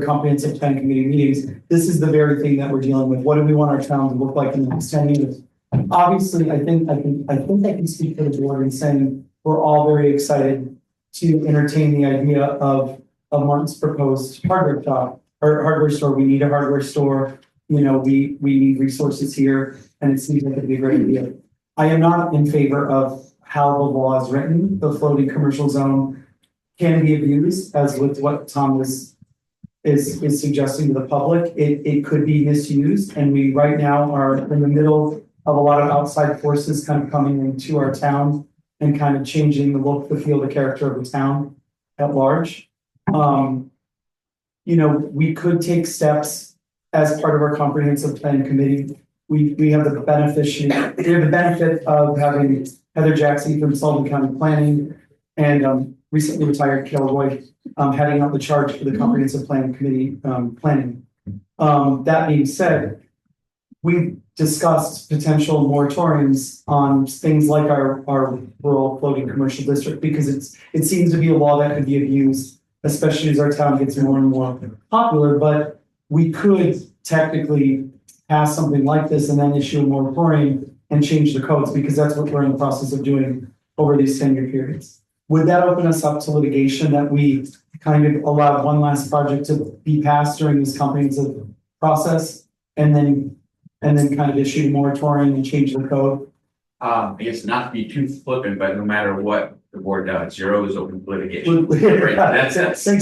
comprehensive plan committee meetings, this is the very thing that we're dealing with. What do we want our town to look like in the next 10 years? Obviously, I think I can speak for the board in saying we're all very excited to entertain the idea of Martin's proposed hardware shop or hardware store. We need a hardware store. We need resources here, and it seems like it'd be a great idea. I am not in favor of how the law is written. The floating commercial zone can be abused, as with what Tom is suggesting to the public. It could be misused, and we right now are in the middle of a lot of outside forces kind of coming into our town and kind of changing the look, the feel, the character of the town at large. We could take steps as part of our comprehensive plan committee. We have the benefit of having Heather Jackson from Sullivan County Planning and recently retired Kilroy heading up the charge for the comprehensive plan committee planning. That being said, we discussed potential moratoriums on things like our rural floating commercial district because it seems to be a law that could be abused, especially as our town gets more and more popular. But we could technically pass something like this and then issue a moratorium and change the codes because that's what we're in the process of doing over these 10-year periods. Would that open us up to litigation that we kind of allowed one last project to be passed during this comprehensive process and then kind of issue a moratorium and change the code? I guess not to be too flippant, but no matter what the board does, you're always open to litigation. Right? That's the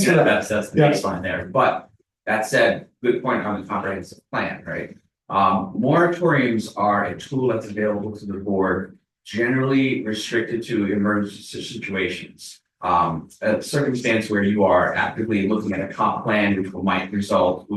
baseline there. But that said, good point on the comprehensive plan, right? Moratoriums are a tool that's available to the board, generally restricted to emergency situations. A circumstance where you are actively looking at a comp plan, which will likely result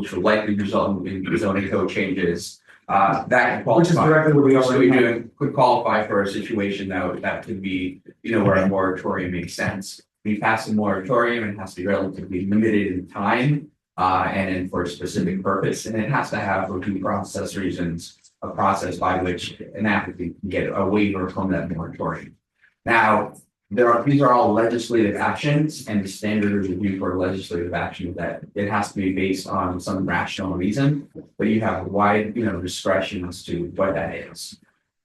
in zoning code changes. That can qualify. Which is directly where we are So right now. could qualify for a situation that could be, where a moratorium makes sense. We pass a moratorium, it has to be relatively limited in time, and then for a specific purpose, and it has to have, for due process reasons, a process by which an applicant can get a waiver from that moratorium. Now, these are all legislative actions, and the standard review for legislative action is that it has to be based on some rational reason, but you have wide, discretion as to what that is.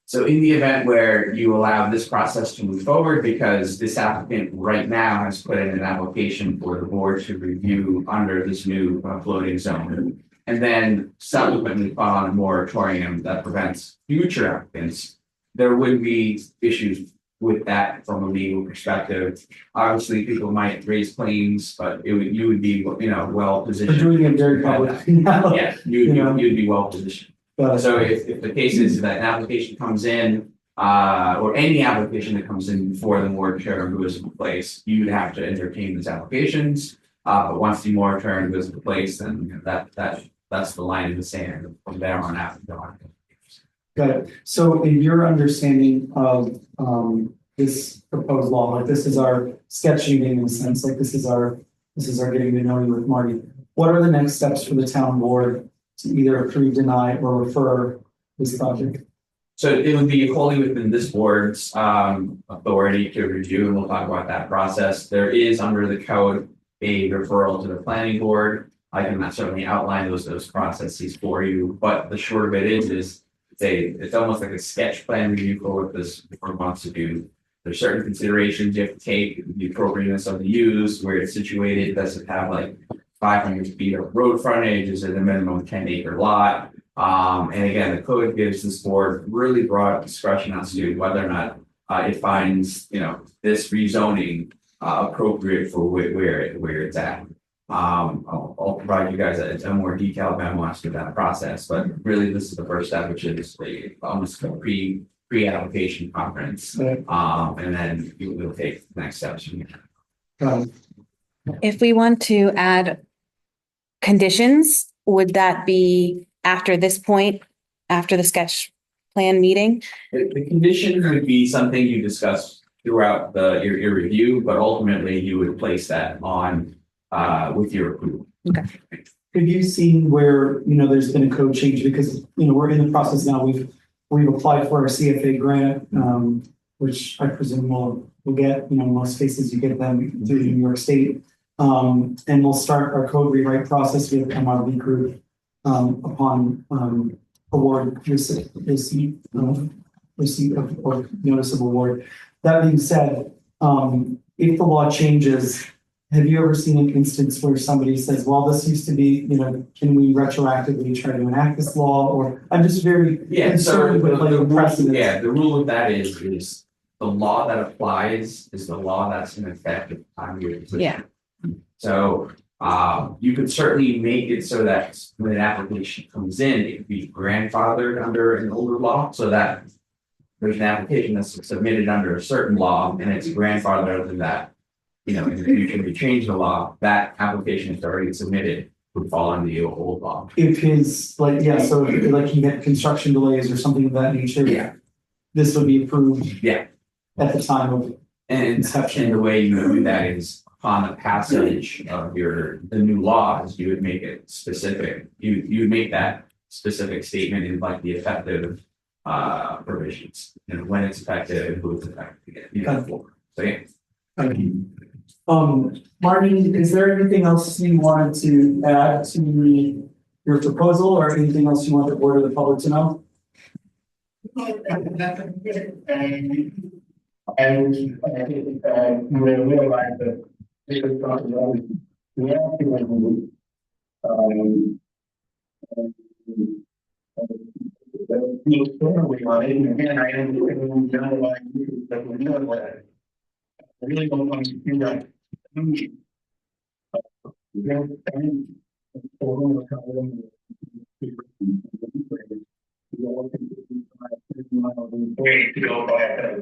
So in the event where you allow this process to move forward, because this applicant right now has put in an application for the board to review under this new floating zone, and then subsequently file a moratorium that prevents future applicants, there would be issues with that from a legal perspective. Obviously, people might raise claims, but you would be, well We're positioned. doing it very public now. Yeah, you'd be well positioned. But So if the case is that an application comes in, or any application that comes in before the moratorium goes into place, you'd have to entertain these applications. But once the moratorium goes into place, then that's the line in the sand from there on out. got it. So in your understanding of this proposed law, like this is our sketch sheeting in a sense, like this is our getting to know you with Marty. What are the next steps for the town board to either approve, deny, or refer this project? So it would be wholly within this board's authority to review, and we'll talk about that process. There is under the code a referral to the planning board. I can certainly outline those processes for you, but the short of it is it's almost like a sketch plan review for what this board wants to do. There's certain considerations you have to take, the appropriateness of the use, where it's situated, does it have like 500 feet of road frontage, is it a minimum 10-acre lot? And again, the code gives this board really broad discretion as to whether or not it finds, this rezoning appropriate for where it's at. I'll provide you guys a more detailed memo as to that process, but really this is the first step, which is almost a pre-application conference. Right. And then we'll take the next steps from here. If we want to add conditions, would that be after this point, after the sketch plan meeting? The condition would be something you discuss throughout your review, but ultimately you would place that on with your approval. Okay. Have you seen where, there's been a code change because, we're in the process now, we've applied for our CFA grant, which I presume we'll get, in most cases you get them through New York State. And we'll start our code rewrite process with MRB group upon award receipt of or notice of award. That being said, if the law changes, have you ever seen an instance where somebody says, well, this used to be, can we retroactively try to enact this law? Or I'm just very concerned with like the precedent. Yeah, the rule of that is the law that applies is the law that's in effect at the time of your decision. Yeah. So you could certainly make it so that when an application comes in, it could be grandfathered under an older law, so that there's an application that's submitted under a certain law and it's grandfathered under that. In the future, we change the law, that application is already submitted would fall under the old law. If his, so if he had construction delays or something of that nature. Yeah. This would be approved. Yeah. At the time of. And the way you would do that is upon the passage of the new laws, you would make it specific. You would make that specific statement in like the effective provisions, when it's effective, who it's effective. So yeah. Marty, is there anything else you wanted to add to your proposal or anything else you want the board or the public to know? I really don't want to do that. Ready to go by.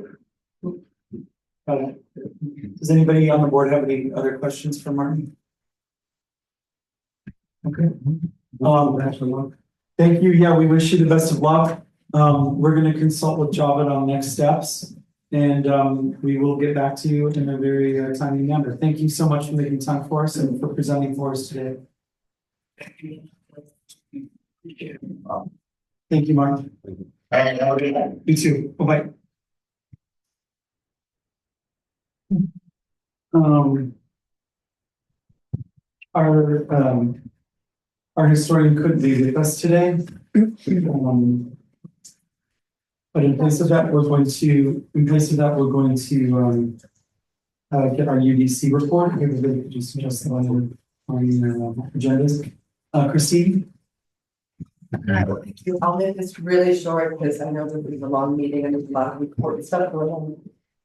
Does anybody on the board have any other questions for Martin? Okay. Thank you. Yeah, we wish you the best of luck. We're gonna consult with Javed on next steps. And we will get back to you in a very timely manner. Thank you so much for making time for us and for presenting for us today. Thank you, Mark. You too. Bye-bye. Our historian couldn't be with us today. But in place of that, we're going to get our UDC report. Everybody could just adjust the on agendas. Christine? Thank you. I'll make this really short because I know that it was a long meeting and there's a lot of important stuff going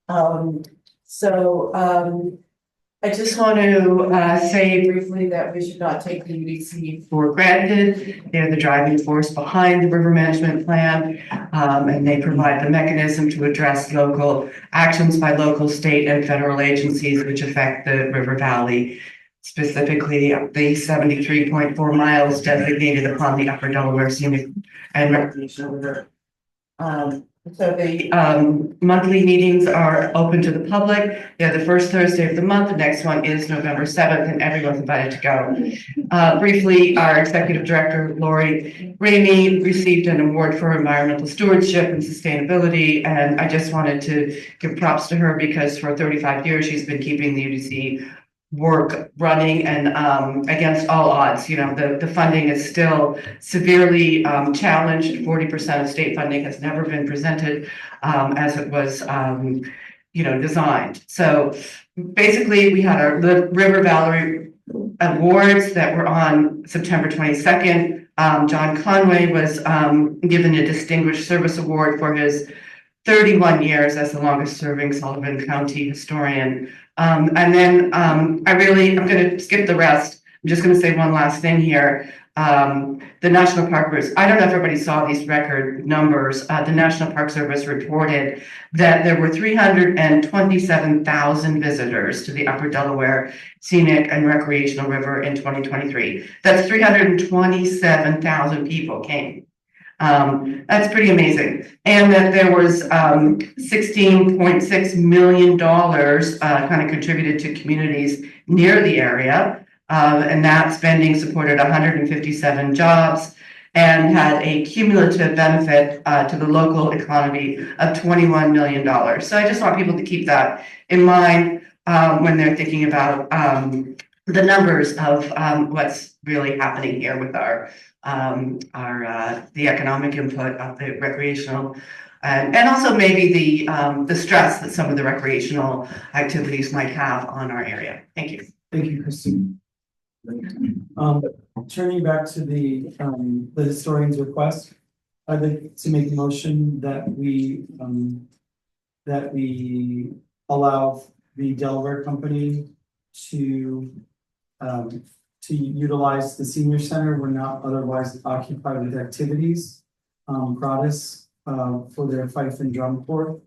on. I just want to say briefly that we should not take the UDC for granted. They're the driving force behind the river management plan, and they provide the mechanism to address local actions by local, state, and federal agencies which affect the river valley, specifically the 73.4 miles designated upon the Upper Delaware Scenic and Recreational River. So the monthly meetings are open to the public. They're the first Thursday of the month. The next one is November 7th, and everyone's invited to go. Briefly, our executive director, Lori Ramey, received an award for environmental stewardship and sustainability. And I just wanted to give props to her because for 35 years, she's been keeping the UDC work running and against all odds. You know, the funding is still severely challenged. 40% of state funding has never been presented as it was designed. So basically we had our River Valley Awards that were on September 22nd. John Conway was given a Distinguished Service Award for his 31 years as the longest serving Sullivan County historian. And then I'm going to skip the rest. I'm just going to say one last thing here. The National Park Service, I don't know if everybody saw these record numbers. The National Park Service reported that there were 327,000 visitors to the Upper Delaware Scenic and Recreational River in 2023. That's 327,000 people came. That's pretty amazing. And that there was $16.6 million kind of contributed to communities near the area. And that spending supported 157 jobs and had a cumulative benefit to the local economy of $21 million. So I just want people to keep that in mind when they're thinking about the numbers of what's really happening here with the economic input of the recreational and also maybe the stress that some of the recreational activities might have on our area. Thank you. Thank you, Christine. Turning back to the historian's request, I'd like to make a motion that we allow the Delaware Company to utilize the senior center. We're not otherwise occupied with activities, gratis, for their fife and drum corps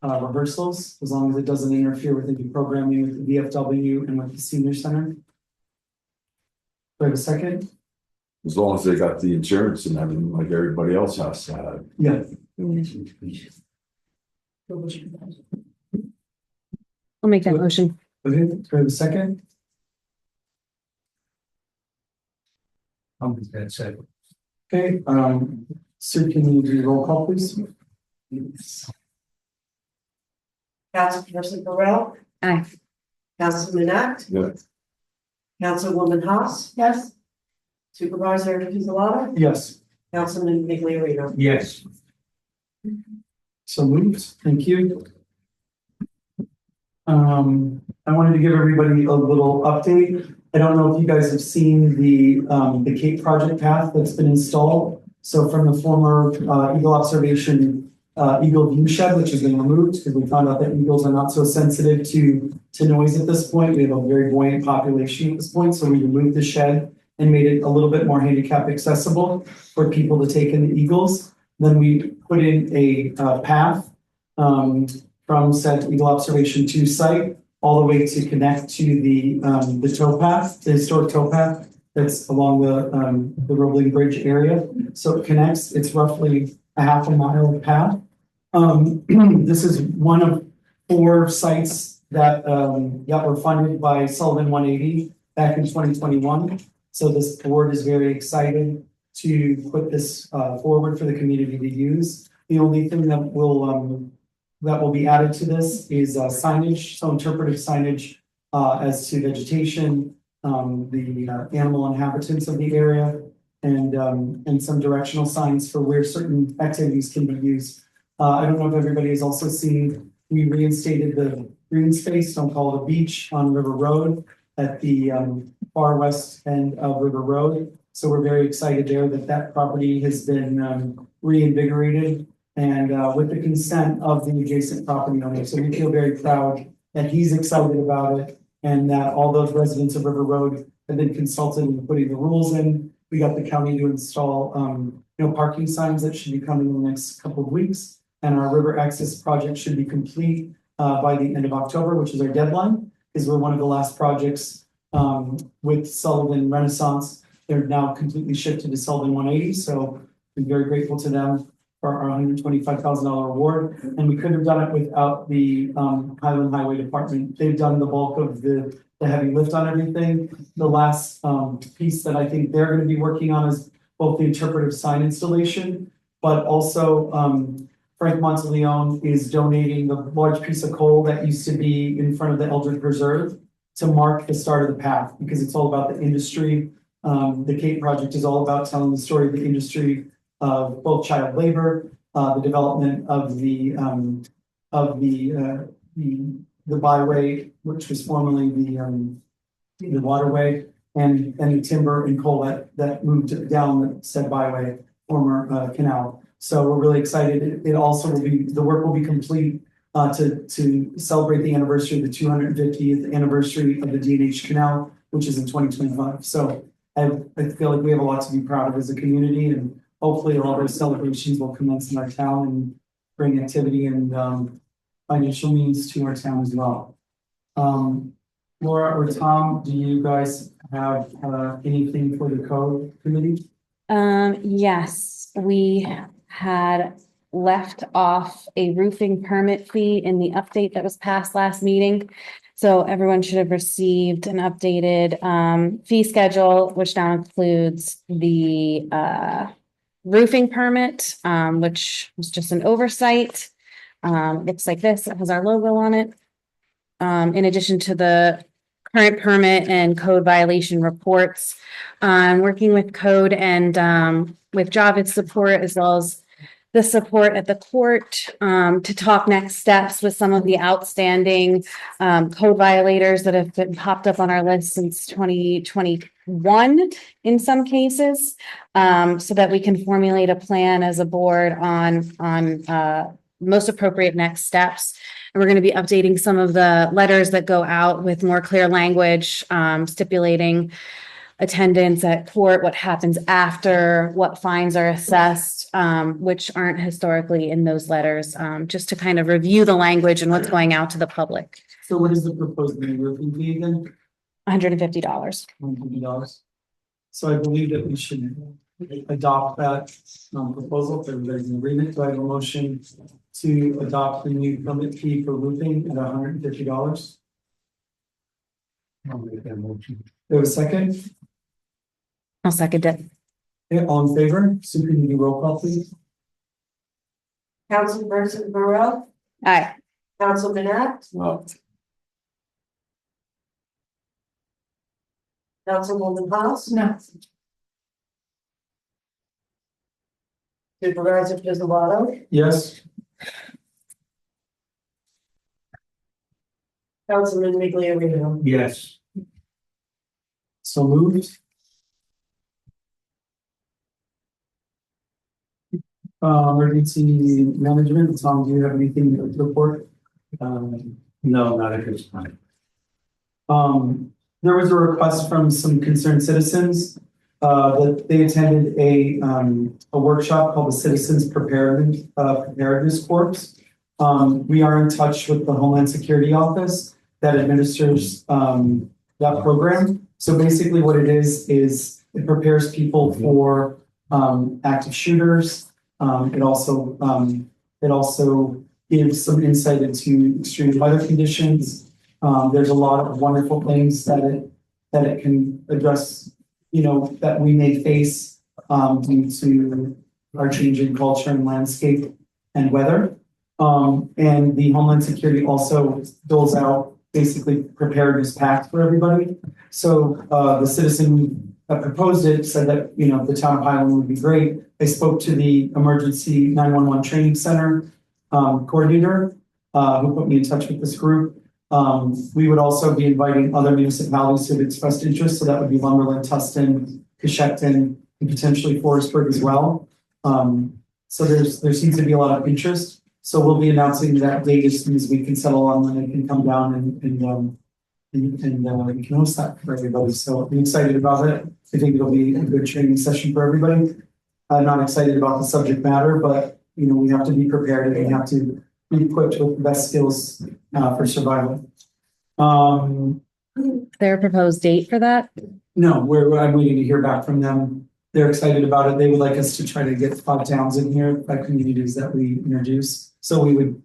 rehearsals, as long as it doesn't interfere with any programming with the VFW and with the senior center. Do I have a second? As long as they got the insurance and everything like everybody else has to have. Yeah. I'll make that motion. Okay, do I have a second? That said, Okay, Sue, can you do the roll call, please? Councilperson Burrell, Aye. Councilman Act, Yeah. Councilwoman Haas, Yes. Supervisor Pizzolato, Yes, Councilman Migliorino. yes, so moved. Thank you. I wanted to give everybody a little update. I don't know if you guys have seen the Cape Project path that's been installed. So from the former Eagle Observation Eagle View Shed, which has been removed because we found out that eagles are not so sensitive to noise at this point. We have a very buoyant population at this point, so we removed the shed and made it a little bit more handicap accessible for people to take in the Eagles. Then we put in a path from said Eagle Observation 2 site all the way to connect to the towpath, the historic towpath that's along the Roebling Bridge area. So it connects, it's roughly a half a mile path. This is one of 4 sites that were funded by Sullivan 180 back in 2021. So this board is very excited to put this forward for the community to use. The only thing that will be added to this is signage, so interpretive signage as to vegetation, the animal inhabitants of the area, and some directional signs for where certain activities can be used. I don't know if everybody has also seen, we reinstated the green space, don't call it a beach, on River Road at the far west end of River Road. So we're very excited there that that property has been reinvigorated and with the consent of the adjacent property owner. So we feel very proud that he's excited about it and that all those residents of River Road have been consulted in putting the rules in. We got the county to install parking signs that should be coming in the next couple of weeks. And our river access project should be complete by the end of October, which is our deadline, because we're one of the last projects with Sullivan Renaissance. They're now completely shifted to Sullivan 180. So I'm very grateful to them for our $125,000 award. And we couldn't have done it without the Highland Highway Department. They've done the bulk of the heavy lift on everything. The last piece that I think they're going to be working on is both the interpretive sign installation, but also Frank Monteleone is donating the large piece of coal that used to be in front of the Eldred Preserve to mark the start of the path, because it's all about the industry. The Cape project is all about telling the story of the industry of both child labor, the development of the byway, which was formerly the waterway, and the timber and coal that moved down said byway, former canal. So we're really excited. It also will be, the work will be complete to celebrate the anniversary of the 250th anniversary of the D&H Canal, which is in 2025. So I feel like we have a lot to be proud of as a community, and hopefully all those celebrations will commence in our town and bring activity and financial means to our town as well. Laura or Tom, do you guys have anything for the code committee? Yes, we had left off a roofing permit fee in the update that was passed last meeting. So everyone should have received an updated fee schedule, which now includes the roofing permit, which was just an oversight. Looks like this, it has our logo on it. In addition to the current permit and code violation reports, working with code and with Javed's support, as well as the support at the court, to talk next steps with some of the outstanding code violators that have been popped up on our list since 2021 in some cases, so that we can formulate a plan as a board on most appropriate next steps. And we're going to be updating some of the letters that go out with more clear language, stipulating attendance at court, what happens after, what fines are assessed, which aren't historically in those letters, just to kind of review the language and what's going out to the public. So what is the proposed roofing fee again? $150. $150. So I believe that we should adopt that proposal if everybody's in agreement. Do I have a motion to adopt the new permit fee for roofing at $150? I'll make that motion. There was a second? I'll second it. Okay, all in favor? Sue, can you do roll call, please? Councilperson Burrell, Aye. Councilman Net, Councilwoman House, No. Supervisor Pizzolatto, Yes. Councilman Migliorio. Yes. So moved. Emergency management, Tom, do you have anything to report? No, not at this time. There was a request from some concerned citizens that they attended a workshop called the Citizens Preparedness Corps. We are in touch with the Homeland Security Office that administers that program. So basically what it is it prepares people for active shooters. It also gives some insight into extreme weather conditions. There's a lot of wonderful things that it can address, that we may face due to our changing culture and landscape and weather. And the Homeland Security also doles out basically preparedness packs for everybody. So the citizen that proposed it said that, the town of Highland would be great. I spoke to the emergency 911 training center coordinator who put me in touch with this group. We would also be inviting other municipalities who have expressed interest. So that would be Lumberland, Tustin, Coshocton, and potentially Forestburg as well. So there seems to be a lot of interest. So we'll be announcing that date as soon as we can settle on when they can come down and we can host that for everybody. So I'm excited about it. I think it'll be a good training session for everybody. I'm not excited about the subject matter, but we have to be prepared and we have to be equipped with the best skills for survival. Their proposed date for that? No, I'm waiting to hear back from them. They're excited about it. They would like us to try to get 5 towns in here, 5 communities that we introduce. So we would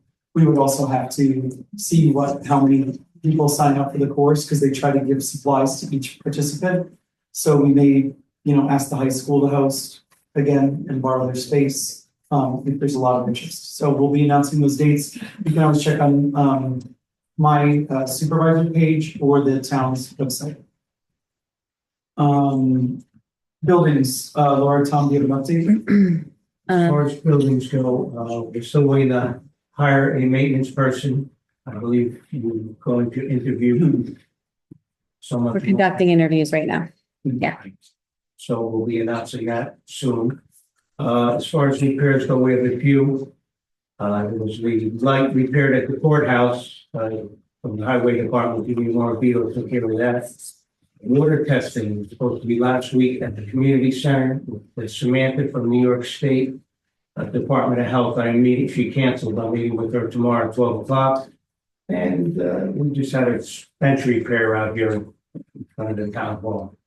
also have to see how many people sign up for the course because they try to give supplies to each participant. So we may, ask the high school to host again and borrow their space if there's a lot of interest. So we'll be announcing those dates. You can always check on my supervisor page or the town's website. Buildings, Laura, Tom, do you have an update? As far as buildings go, we're still waiting to hire a maintenance person. I believe we're going to interview someone. We're conducting interviews right now. Yeah. So we'll be announcing that soon. As far as repairs go, we have a few. There was the light repaired at the courthouse from the highway department. Jimmy Morabito took care of that. Water testing was supposed to be last week at the community center with Samantha from New York State Department of Health. She canceled. I'm meeting with her tomorrow at 12 o'clock. And we just had a bench repair out here in front of the town hall.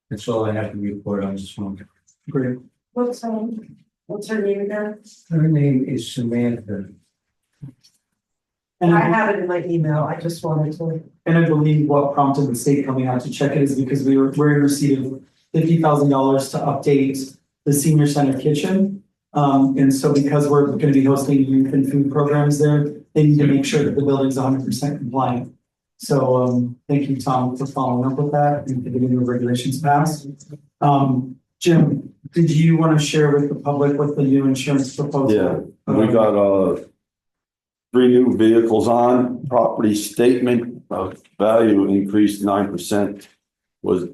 That's all I have to report on this morning. Great. What's her name again? Her name is Samantha. And I have it in my email. I just wanted to. And I believe what prompted the state coming out to check it is because we're in receipt of $50,000 to update the senior center kitchen. And so because we're going to be hosting youth and food programs there, they need to make sure that the building's 100% compliant. So thank you, Tom, for following up with that and for getting the regulations passed. Jim, did you want to share with the public what the new insurance proposal? Yeah, we got 3 new vehicles on property statement value increased 9%, was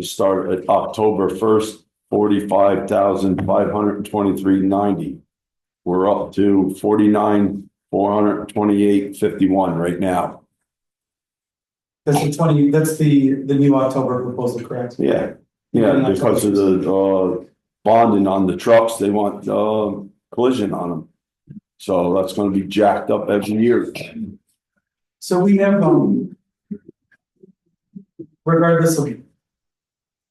started at October 1st, 45,523.90. We're up to 49,428.51 right now. That's the new October proposal, correct? Yeah, because of the bonding on the trucks, they want collision on them. So that's going to be jacked up every year. So we have, regardless of,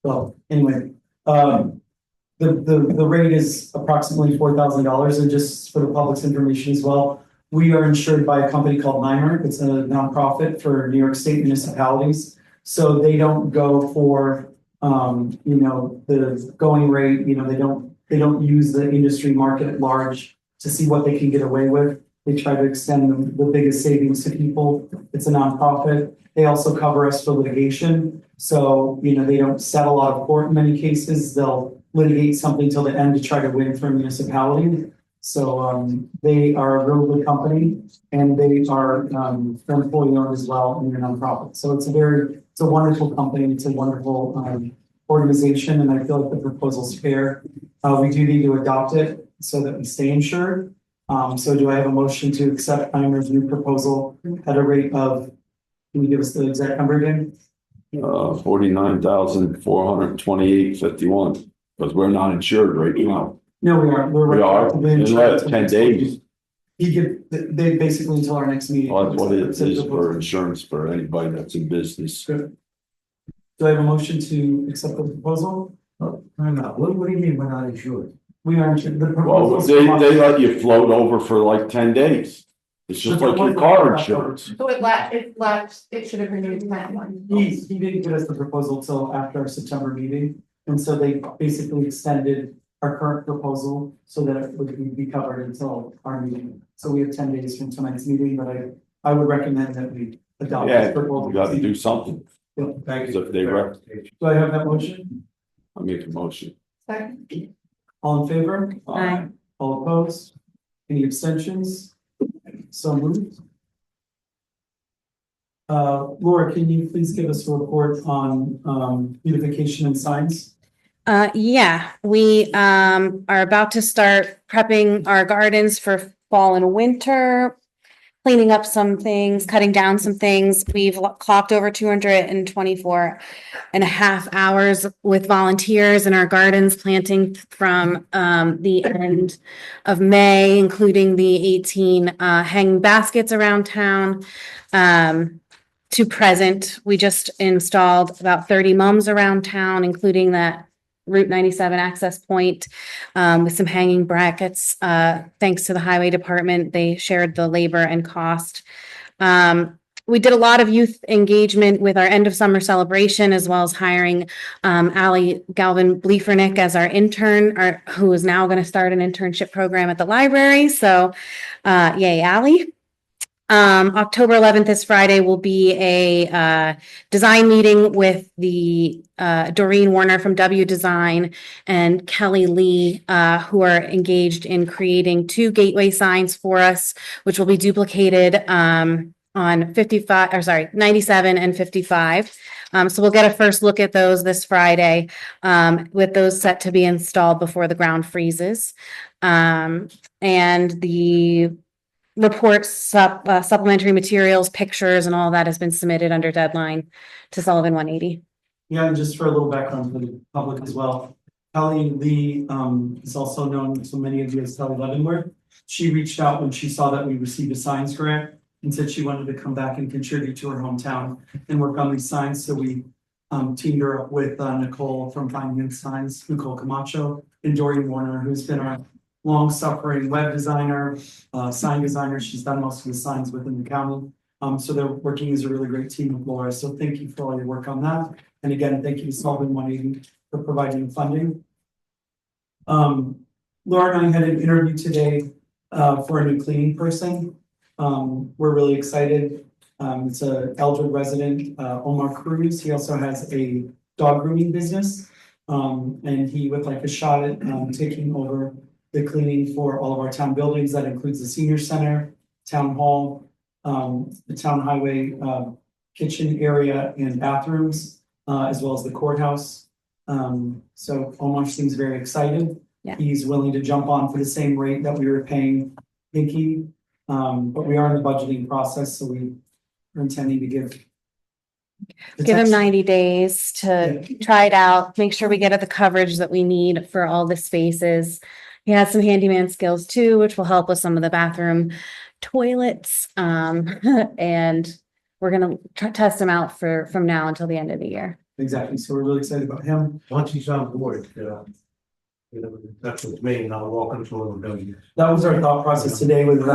well, anyway, the rate is approximately $4,000, and just for the public's information as well, we are insured by a company called NYMER. It's a nonprofit for New York State municipalities. So they don't go for, the going rate, they don't use the industry market at large to see what they can get away with. They try to extend the biggest savings to people. It's a nonprofit. They also cover us for litigation. So, they don't settle out of court in many cases. They'll litigate something till the end to try to win for a municipality. So they are a real good company, and they are employee owned as well, and they're nonprofit. So it's a wonderful company. It's a wonderful organization, and I feel like the proposal's fair. We do need to adopt it so that we stay insured. So do I have a motion to accept NYMER's new proposal at a rate of, can you give us the exact number again? 49,428.51, because we're not insured right now. No, we are, we're. We are, retroactively in insured like 10 days. He give, they basically until our next meeting. Well, that's what it is for insurance for anybody that's in business. Good. Do I have a motion to accept the proposal? No, what do you mean we're not insured? We are, the Well, proposal. they let you float over for like 10 days. It's just like your car insurance. So it should have renewed time. He didn't get us the proposal till after our September meeting, and so they basically extended our current proposal so that it would be covered until our meeting. So we have 10 days from tonight's meeting, but I would recommend that we adopt Yeah, this proposal. we gotta do something. Thank So if they rec- Do I have that motion? I make a motion. Second. All in favor? Aye. All opposed? Any abstentions? So moved. Laura, can you please give us a report on beautification and signs? Yeah, we are about to start prepping our gardens for fall and winter. Cleaning up some things, cutting down some things. We've clocked over 224.5 hours with volunteers in our gardens, planting from the end of May, including the 18 hanging baskets around town. To present, we just installed about 30 mums around town, including that Route 97 access point with some hanging brackets. Thanks to the highway department, they shared the labor and cost. We did a lot of youth engagement with our end of summer celebration, as well as hiring Allie Galvin Bleefernick as our intern, who is now going to start an internship program at the library. So yay, Allie. October 11th, this Friday, will be a design meeting with the Doreen Warner from W Design and Kelly Lee, who are engaged in creating 2 gateway signs for us, which will be duplicated on 97 and 55. So we'll get a first look at those this Friday, with those set to be installed before the ground freezes. And the reports, supplementary materials, pictures, and all that has been submitted under deadline to Sullivan 180. Yeah, and just for a little background for the public as well. Kelly Lee is also known to many of you as Kelly Leavenworth. She reached out when she saw that we received a signs grant and said she wanted to come back and contribute to her hometown and work on these signs. So we teamed her up with Nicole from Fine Hand Signs, Nicole Camacho, and Doreen Warner, who's been our long-suffering web designer, sign designer. She's done most of the signs within the county. So they're working as a really great team with Laura. So thank you for all your work on that. And again, thank you to Sullivan 180 for providing funding. Laura and I had an interview today for a new cleaning person. We're really excited. It's a Eldred resident, Omar Cruz. He also has a dog grooming business. And he would like a shot at taking over the cleaning for all of our town buildings. That includes the senior center, town hall, the town highway, kitchen area and bathrooms, as well as the courthouse. So Omar seems very excited. Yeah. He's willing to jump on for the same rate that we were paying Pinky. But we are in the budgeting process, so we are intending to give Him 90 days to try it out, make sure we get the coverage that we need for all the spaces. He has some handyman skills too, which will help with some of the bathroom toilets. And we're gonna test him out from now until the end of the year. Exactly. So we're really excited about him. Once he's on board, that's what's me, and I'll walk into a building. That was our thought process today with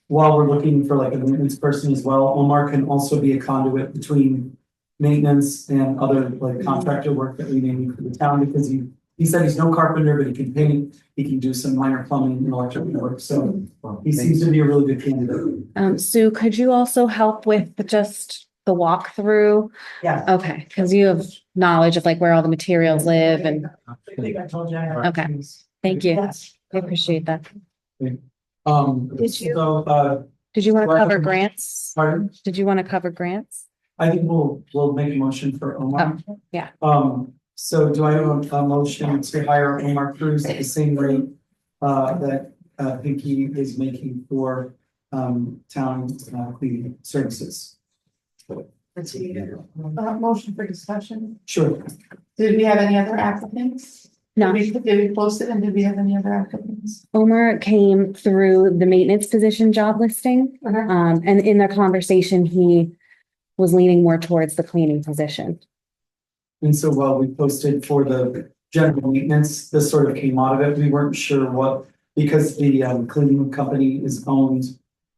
while we're looking for like a maintenance person as well, Omar can also be a conduit between maintenance and other like contractor work that we may need for the town, because he said he's no carpenter, but he can paint, he can do some minor plumbing and electrical work. So he seems to be a really good candidate. Sue, could you also help with just the walkthrough? Yeah. Okay, because you have knowledge of like where all the materials live and, I think I told you. I had Okay. things. thank you. Yes. I appreciate that. Did you- So, Did you want to Well, cover grants? pardon? Did you want to cover grants? I think we'll make a motion for Omar. yeah. So do I have a motion to hire Omar Cruz at the same rate that Pinky is making for town cleaning services? Let's see. Motion for discussion. Sure. Did we have any other applicants? No. Did we post it and did we have any other applicants? Omar came through the maintenance position job listing. Okay. And in the conversation, he was leaning more towards the cleaning position. And so while we posted for the general maintenance, this sort of came out of it. We weren't sure what, because the cleaning company is owned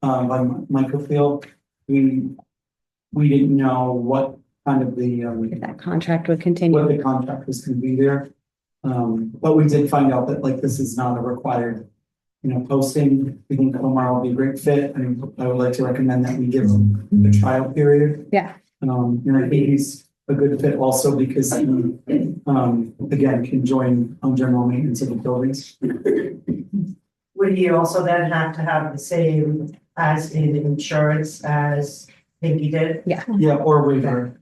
by Microfield. We didn't know what kind of If that contract would what continue. the contract was gonna be there. But we did find out that like this is not a required, posting. We think Omar will be a great fit, and I would like to recommend that we give him the trial period. Yeah. And I think he's a good fit also because he, again, can join on general maintenance of the buildings. Would he also then have to have the same as in insurance as Pinky did? Yeah, or waiver,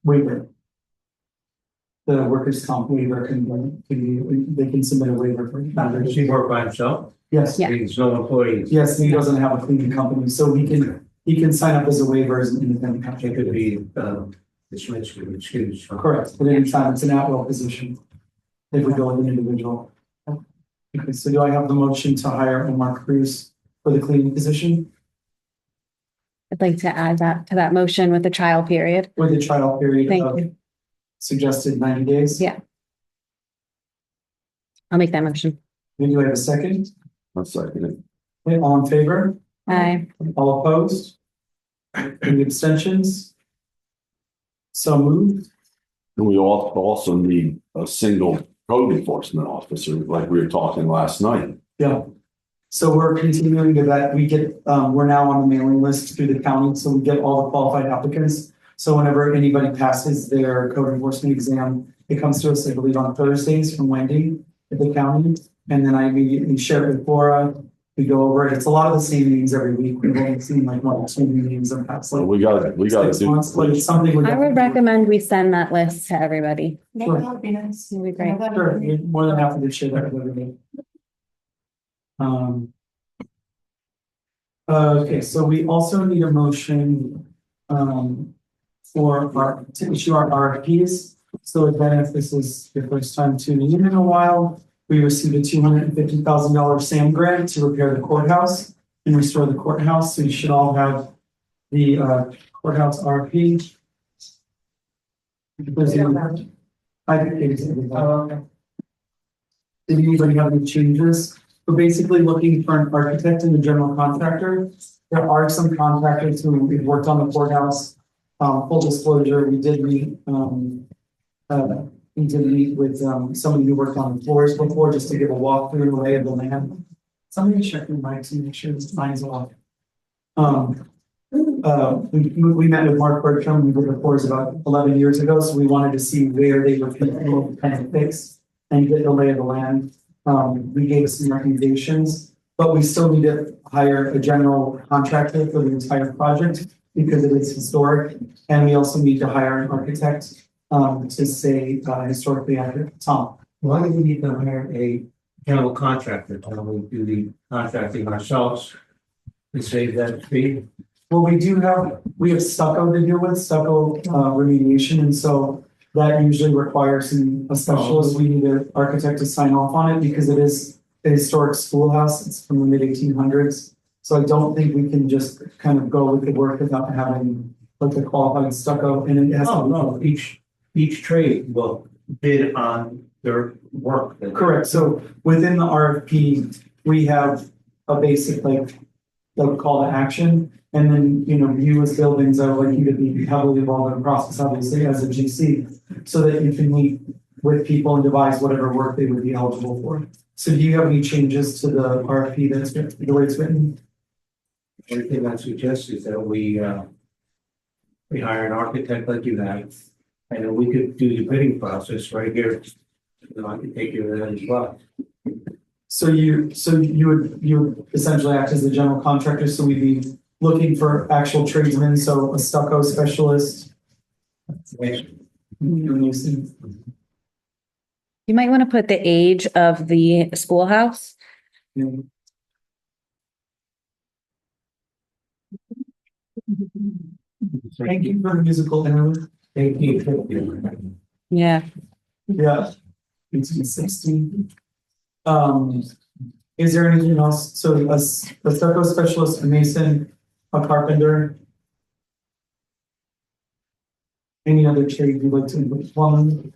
waiver. The workers' comp waiver can be, they can submit a waiver for. Does he work by himself? Yes, Yeah. He's no employees. yes, he doesn't have a cleaning company, so he can sign up as a waiver as an independent He contractor. could be, dismissed with excuse. Correct, but anytime it's an at-will position. If we go with an individual. Okay, so do I have the motion to hire Omar Cruz for the cleaning position I'd like to add that to that motion with the trial period. with the trial period Thank of you. suggested 90 days? Yeah. I'll make that motion. Do I have a second? I'll second it. Okay, all in favor? Aye. All opposed? Any abstentions? So moved. And we also need a single code enforcement officer, like we were talking last night. Yeah. So we're continuing to that. We get, we're now on the mailing list through the county, so we get all the qualified applicants. So whenever anybody passes their code enforcement exam, it comes to us, I believe, on Thursdays from Wendy at the county. And then I immediately share it with Laura. We go over it. It's a lot of the same names every week. We've only seen like 1 or 2 names in the past, So like we gotta 6 do. months, but it's something. we're I would definitely- recommend we send that list to everybody. That Sure. would be nice. It'd be great. Yeah, that'd be Sure, great. you're more than happy to share that with everybody. Okay, so we also need a motion, to issue our RFPs. So again, if this is your first time tuning in a while, we received a $250,000 SAM grant to repair the courthouse and restore the courthouse. So you should all have the courthouse RFP. I think it is. Did anybody have any changes? We're basically looking for an architect and a general contractor. There are some contractors who we've worked on the courthouse. Full disclosure, we did meet with somebody who worked on the floors before, just to give a walkthrough and lay of the land. Somebody check your mics and make sure this mine's off. We met with Mark Bertram, we did the floors about 11 years ago, so we wanted to see where they were kind of fixed and get the lay of the land. We gave some recommendations, but we still need to hire a general contractor for the entire project because it is historic. And we also need to hire an architect to say historically accurate. Tom. Why do we need to hire a general contractor? Can we do the contracting ourselves to save that fee? Well, we have stucco to deal with, stucco remediation, and so that usually requires a specialist. We need an architect to sign off on it because it is a historic schoolhouse. It's from the mid-1800s. So I don't think we can just kind of go with the work without having like the qualified stucco, and it has. Oh, no, each trade will bid on their work. Correct. So within the RFP, we have a basic like call to action. And then, you as buildings, I would like you to be heavily involved in the process, obviously, as a GC, so that you can meet with people and devise whatever work they would be eligible for. So do you have any changes to the RFP that's the way it's written? The only thing I suggest is that we hire an architect like you have, and then we could do the bidding process right here. I can take care of that as well. So you would essentially act as the general contractor, so we'd be looking for actual tradesmen, so a stucco specialist. You might want to put the age of the schoolhouse. Thank you for the musical interlude. Thank you. Yeah, Yeah. 1816. Is there anything else? So a stucco specialist, a mason, a carpenter. Any other trade you'd like to, plumbing?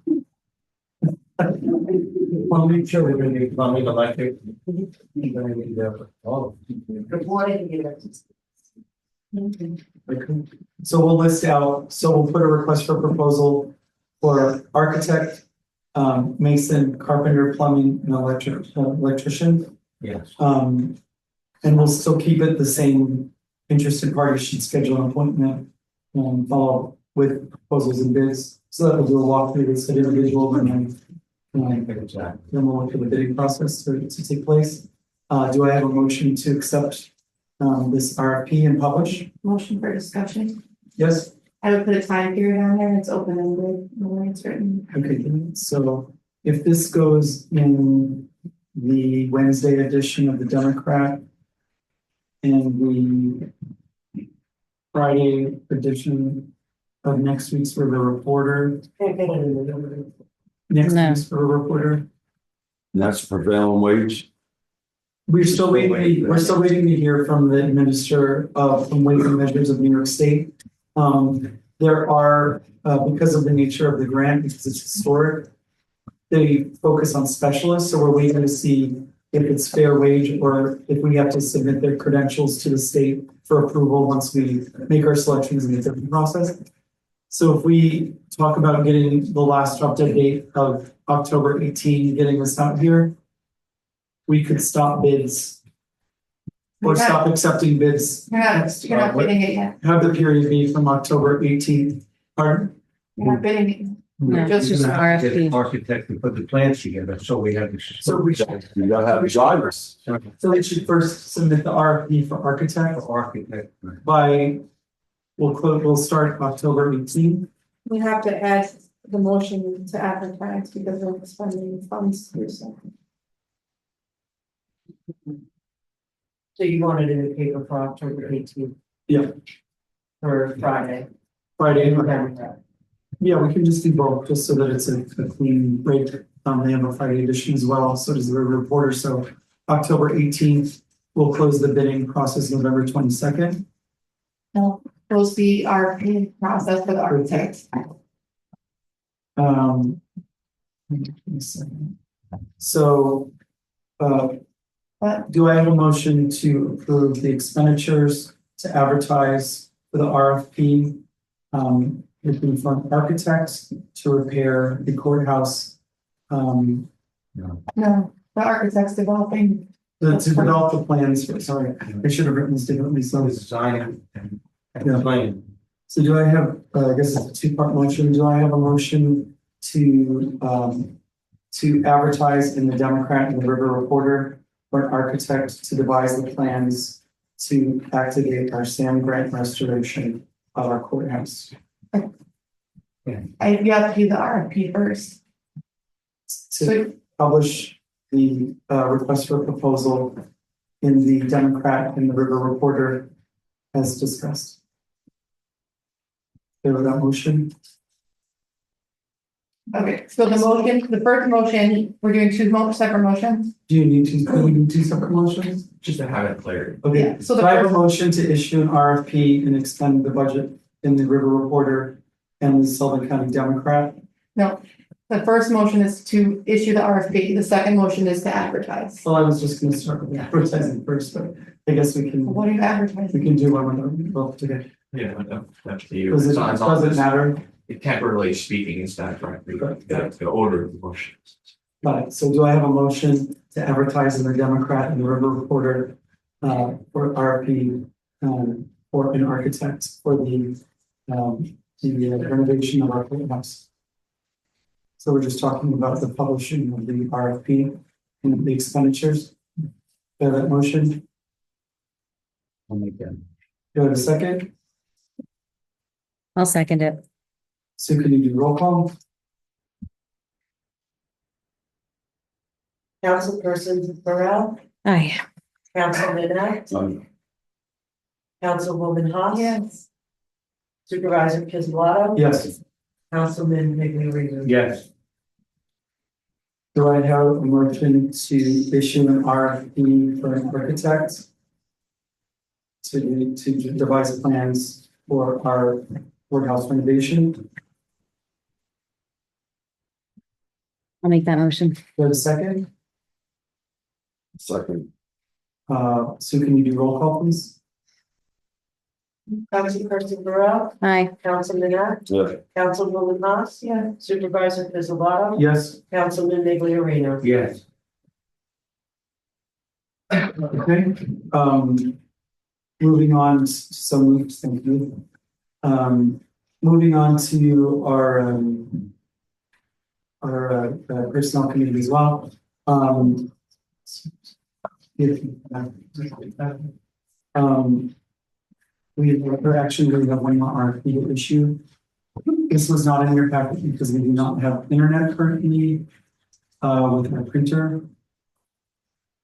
Plumbing, sure, we're gonna need plumbing, electric. We're gonna need all. The board and you. So we'll list out, so we'll put a request for proposal for architect, mason, carpenter, plumbing, and electrician. Yes. And we'll still keep it the same. Interested parties should schedule an appointment and follow up with proposals and bids. So that we'll do a walkthrough with said individual and then we'll look for the bidding process to take place. Do I have a motion to accept this RFP and publish? Motion for discussion. Yes? I would put a time period on there. It's open ended, the way it's written. Okay, so if this goes in the Wednesday edition of the Democrat and the Friday edition of next week's River Reporter, next No. week's River Reporter, And that's prevailing wage. we're still waiting to hear from the Minister of Weights and Measures of New York State. There are, because of the nature of the grant, because it's historic, they focus on specialists, so we're waiting to see if it's fair wage or if we have to submit their credentials to the state for approval once we make our selections in the different process. So if we talk about getting the last update date of October 18, getting this out here, we could stop bids or stop accepting bids. You're not bidding it yet. Have the period be from October 18th. Pardon? You're not bidding it. no, it's just We're gonna have to get an RFP. architect to put the plans together, so we have. So we You gotta have drivers. So they should first submit the RFP for architect Architect. by, we'll start October 18th. We have to add the motion to advertise because of spending funds. So you wanted it in the paper for October 18th? Yeah. For Friday. Friday. Okay. Yeah, we can just do both, just so that it's a clean break. They have a Friday edition as well, so does the River Reporter. So October 18th, we'll close the bidding process November 22nd. No, close the RFP process for the architect. So, do I have a motion to approve the expenditures to advertise for the RFP? Looking for architects to repair the courthouse, No, the architect's developing. to develop the plans for, sorry, I should have written this differently, so. Design and Yeah. plan. So do I have, I guess it's a two-part motion, do I have a motion to advertise in the Democrat and the River Reporter for an architect to devise the plans to activate our SAM grant restoration of our courthouse? You have to do the RFP first. To publish the request for proposal in the Democrat and the River Reporter as discussed. There was that motion? Okay, so the first motion, we're doing two separate motions. Do you need two separate motions? Just to have it clear. Okay, Yeah, so so the I have a first- motion to issue an RFP and expend the budget in the River Reporter and the Sullivan County Democrat. No, the first motion is to issue the RFP. The second motion is to advertise. Well, I was just gonna start with advertising first, but I guess we can What are you advertising? do one with them both today. Yeah, that's the. Does it matter? Temporarily speaking, it's not right, the order of the motion. But so do I have a motion to advertise in the Democrat and the River Reporter for RFP for an architect for the renovation of our courthouse? So we're just talking about the publishing of the RFP and the expenditures. Do I have that motion? I'll make that. Do I have a second? I'll second it. So can you do roll call? Councilperson Burrell, Aye. Councilman Net, Councilwoman Haas. Yes. Supervisor Pizzolatto. Yes. Councilman Migliorino. Yes. Do I have a motion to issue an RFP for an architect to devise plans for our courthouse renovation? I'll make that motion. Do I have a second? Second, Sue, can you do roll call, please? Councilperson Burrell. Aye. Councilman Net. yeah, Councilwoman Haas. Yeah. Supervisor Pizzolatto. Yes. Councilman Migliorino. Yes. Okay, moving on, so moved, thank you. Moving on to our personnel committee as well. We're actually going to have one more RFP to issue. This was not in your packet because we do not have internet currently with our printer.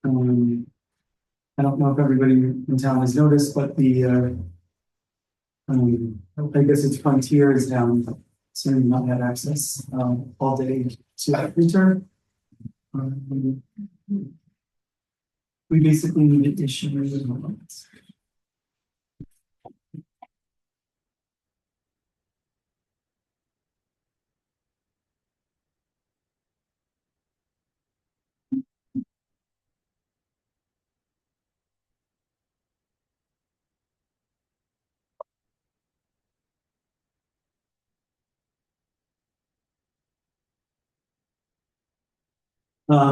I don't know if everybody in town has noticed, but the I guess it's Frontier is down, so we've not had access all day to that printer. We basically need to issue.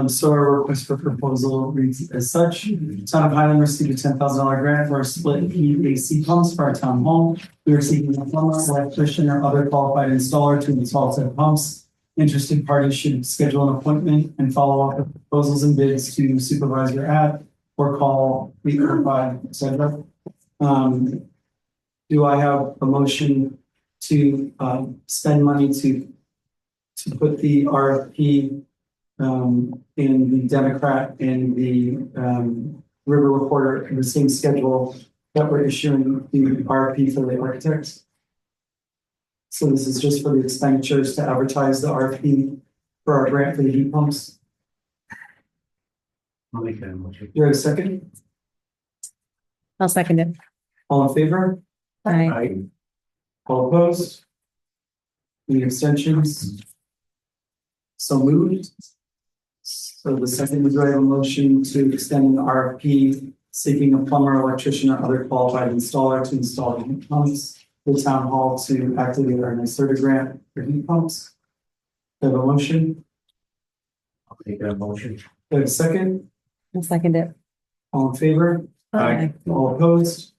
So our request for proposal reads as such. Town of Highland received a $10,000 grant for a split heat AC pumps for our town hall. We are seeking a plumber, electrician, or other qualified installer to install said pumps. Interested parties should schedule an appointment and follow up with proposals and bids to supervisor at or call 845, etc. Do I have a motion to spend money to put the RFP in the Democrat and the River Reporter in the same schedule that we're issuing the RFP for the architects? So this is just for the expenditures to advertise the RFP for our grant for the heat pumps. I'll make that motion. Do you have a second? I'll second it. All in favor? Aye. Aye. All opposed? Any abstentions? So moved. So the second is I have a motion to extend the RFP seeking a plumber, electrician, or other qualified installer to install heat pumps. The town hall to activate our NYSERDA grant for heat pumps. Do I have a motion? I'll make that motion. Do I have a second? I'll second it. All in favor? Aye. All opposed?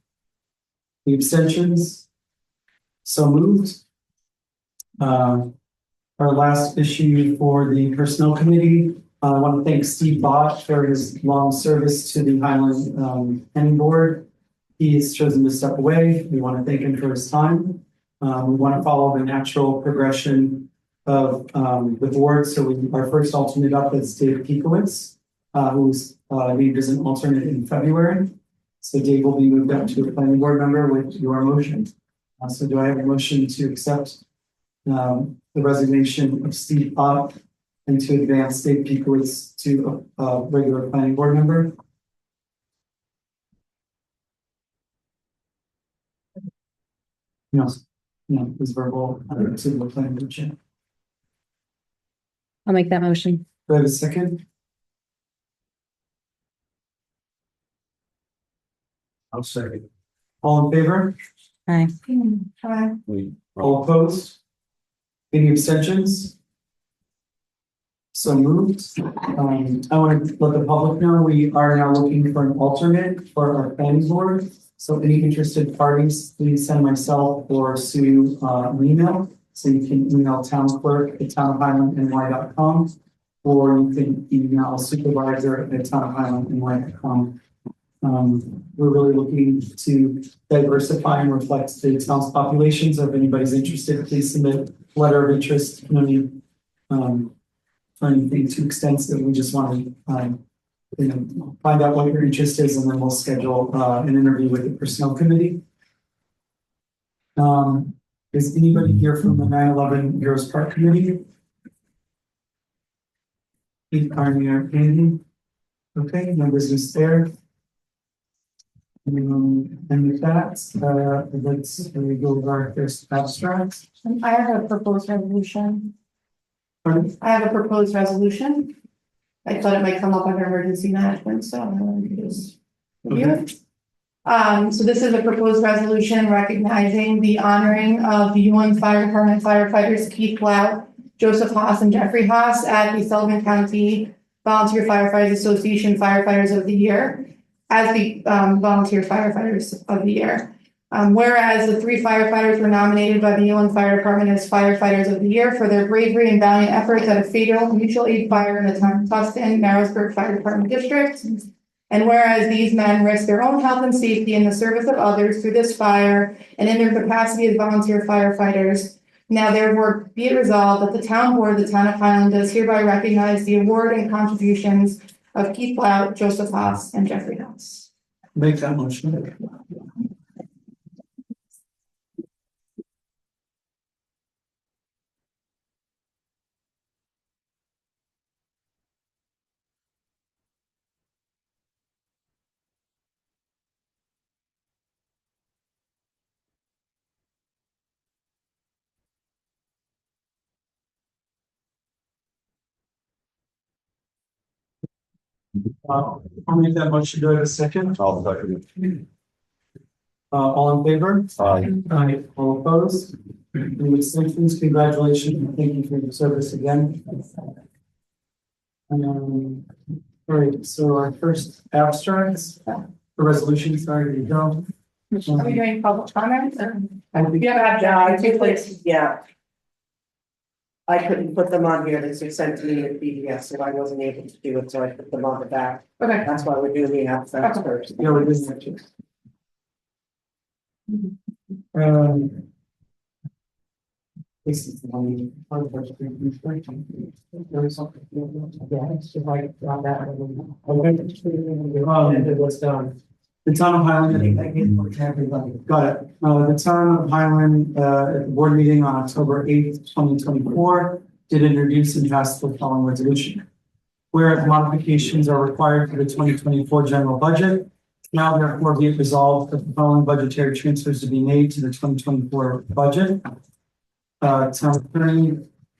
The abstentions? So moved. Our last issue for the personnel committee, I want to thank Steve Bott for his long service to the Highland Planning Board. He has chosen to step away. We want to thank him for his time. We want to follow the natural progression of the board. So our first alternate up is Dave Piekowitz, who's named as an alternate in February. So Dave will be moved up to a planning board member with your motion. So do I have a motion to accept the resignation of Steve Bott and to advance Dave Piekowitz to a regular planning board member? No, it's verbal to the planning board chair. I'll make that motion. Do I have a second? I'll second. All in favor? Aye. All opposed? Any abstentions? So moved. I want to let the public know we are now looking for an alternate for our planning board. So any interested parties, please send myself or Sue an email. So you can email townclerk@townofhighlandny.com or you can email supervisor@townofhighlandny.com. We're really looking to diversify and reflect the town's population. So if anybody's interested, please submit a letter of interest. No need for anything too extensive. We just want to find out what your interest is, and then we'll schedule, an interview with the personnel committee. Is anybody here from the 9/11 Heroes Park Committee? Andy? Okay, no business there. And with that, let's go over our first abstract. I have a proposed resolution. Pardon? I have a proposed resolution. I thought it might come up under emergency management, so I'm going to just review it. So this is a proposed resolution recognizing the honoring of the UN Fire Department firefighters Keith Blount, Joseph Haas, and Jeffrey Haas at the Sullivan County Volunteer Firefighters Association Firefighters of the Year as the Volunteer Firefighters of the Year. Whereas the 3 firefighters were nominated by the UN Fire Department as Firefighters of the Year for their bravery and valiant efforts at a fatal mutual aid fire in the town of Tustin, Narrowsburg Fire Department District. And whereas these men risked their own health and safety in the service of others through this fire and in their capacity as volunteer firefighters, now therefore be it resolved that the town board of the town of Highland does hereby recognize the award and contributions of Keith Blount, Joseph Haas, and Jeffrey Haas. Make that motion. I'll make that motion. Do I have a second? I'll second it. All in favor? Aye. Aye. All opposed? Any abstentions? Congratulations and thank you for your service again. All right, so our first abstracts, the resolution, sorry, here you go. Are we doing public comments or? I think You have a Yeah, I think please. it's, yeah. I couldn't put them on here, this was sent to me in PDF, so I wasn't able to do it, so I put them on the back. Okay. That's why we're doing the abstracts first. Yeah, we're doing that too. This is the one. There is something. Yeah, it's just like on that. Okay. What's done? The town of Highland. Got it. The town of Highland, at the board meeting on October 8th, 2024, did introduce and pass the following resolution. Whereas modifications are required for the 2024 general budget, now therefore be it resolved that the following budgetary transfers to be made to the 2024 budget. Town attorney,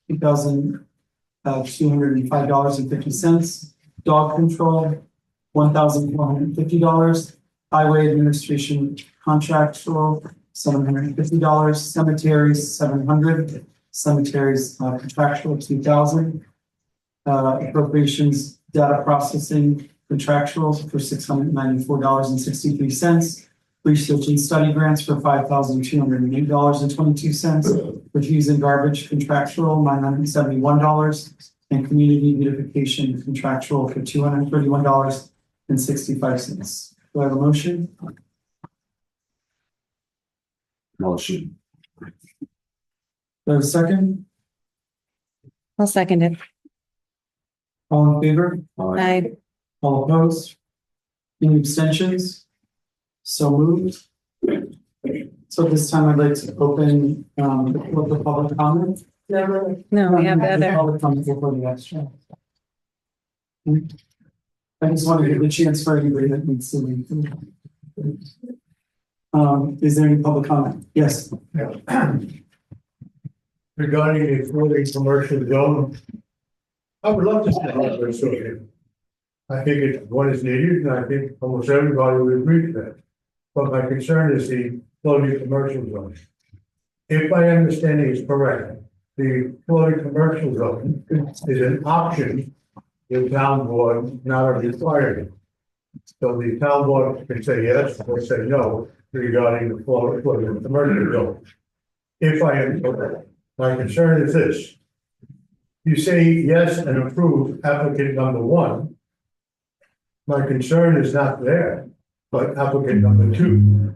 $2,205.50. Dog control, $1,450. Highway administration contractual, $750. Cemeteries, $700. Cemeteries contractual, $2,000. Appropriations data processing contractuals for $694.63. Research and study grants for $5,208.22. Refuse and garbage contractual, $971. And community beautification contractual for $231.65. Do I have a motion? Motion. Do I have a second? I'll second it. All in favor? I, All opposed? Any abstentions? So moved. So this time I'd like to open the public comment. no, we have the other. Public comment before the extra. I just want to give the chance for anybody that needs to leave. Is there any public comment? Yes. Regarding a fully commercial zone, I would love to see hardware store here. I think it's one is needed, and I think almost everybody would agree to that. But my concern is the floating commercial zone. If my understanding is correct, the floating commercial zone is an option. The town board not a requirement. So the town board can say yes or say no regarding the floating commercial zone. If I am correct, my concern is this. You say yes and approve applicant number 1. My concern is not there, but applicant number 2.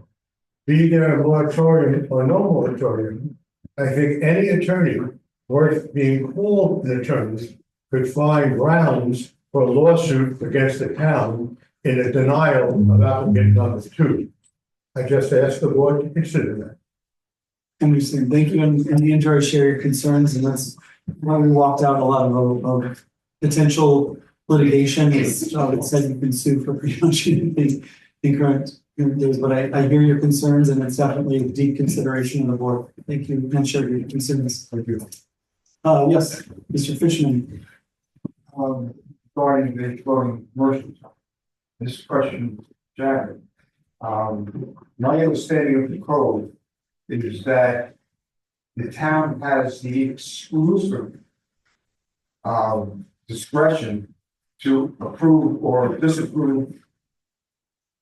Be there a moratorium or no moratorium, I think any attorney worth being called an attorney could find grounds for a lawsuit against the town in a denial of applicant number 2. I just asked the board to consider that. Understand, thank you, and the enjoy share your concerns, and that's why we walked out a lot of potential litigation, as it said, you can sue for pretty much anything incorrect. But I hear your concerns, and it's definitely a deep consideration of the board. Thank you, and share your concerns. Thank you. Yes, Mr. Fishman. Regarding the voting commercial. This question, Jack. My understanding of the code is that the town has the exclusive discretion to approve or disapprove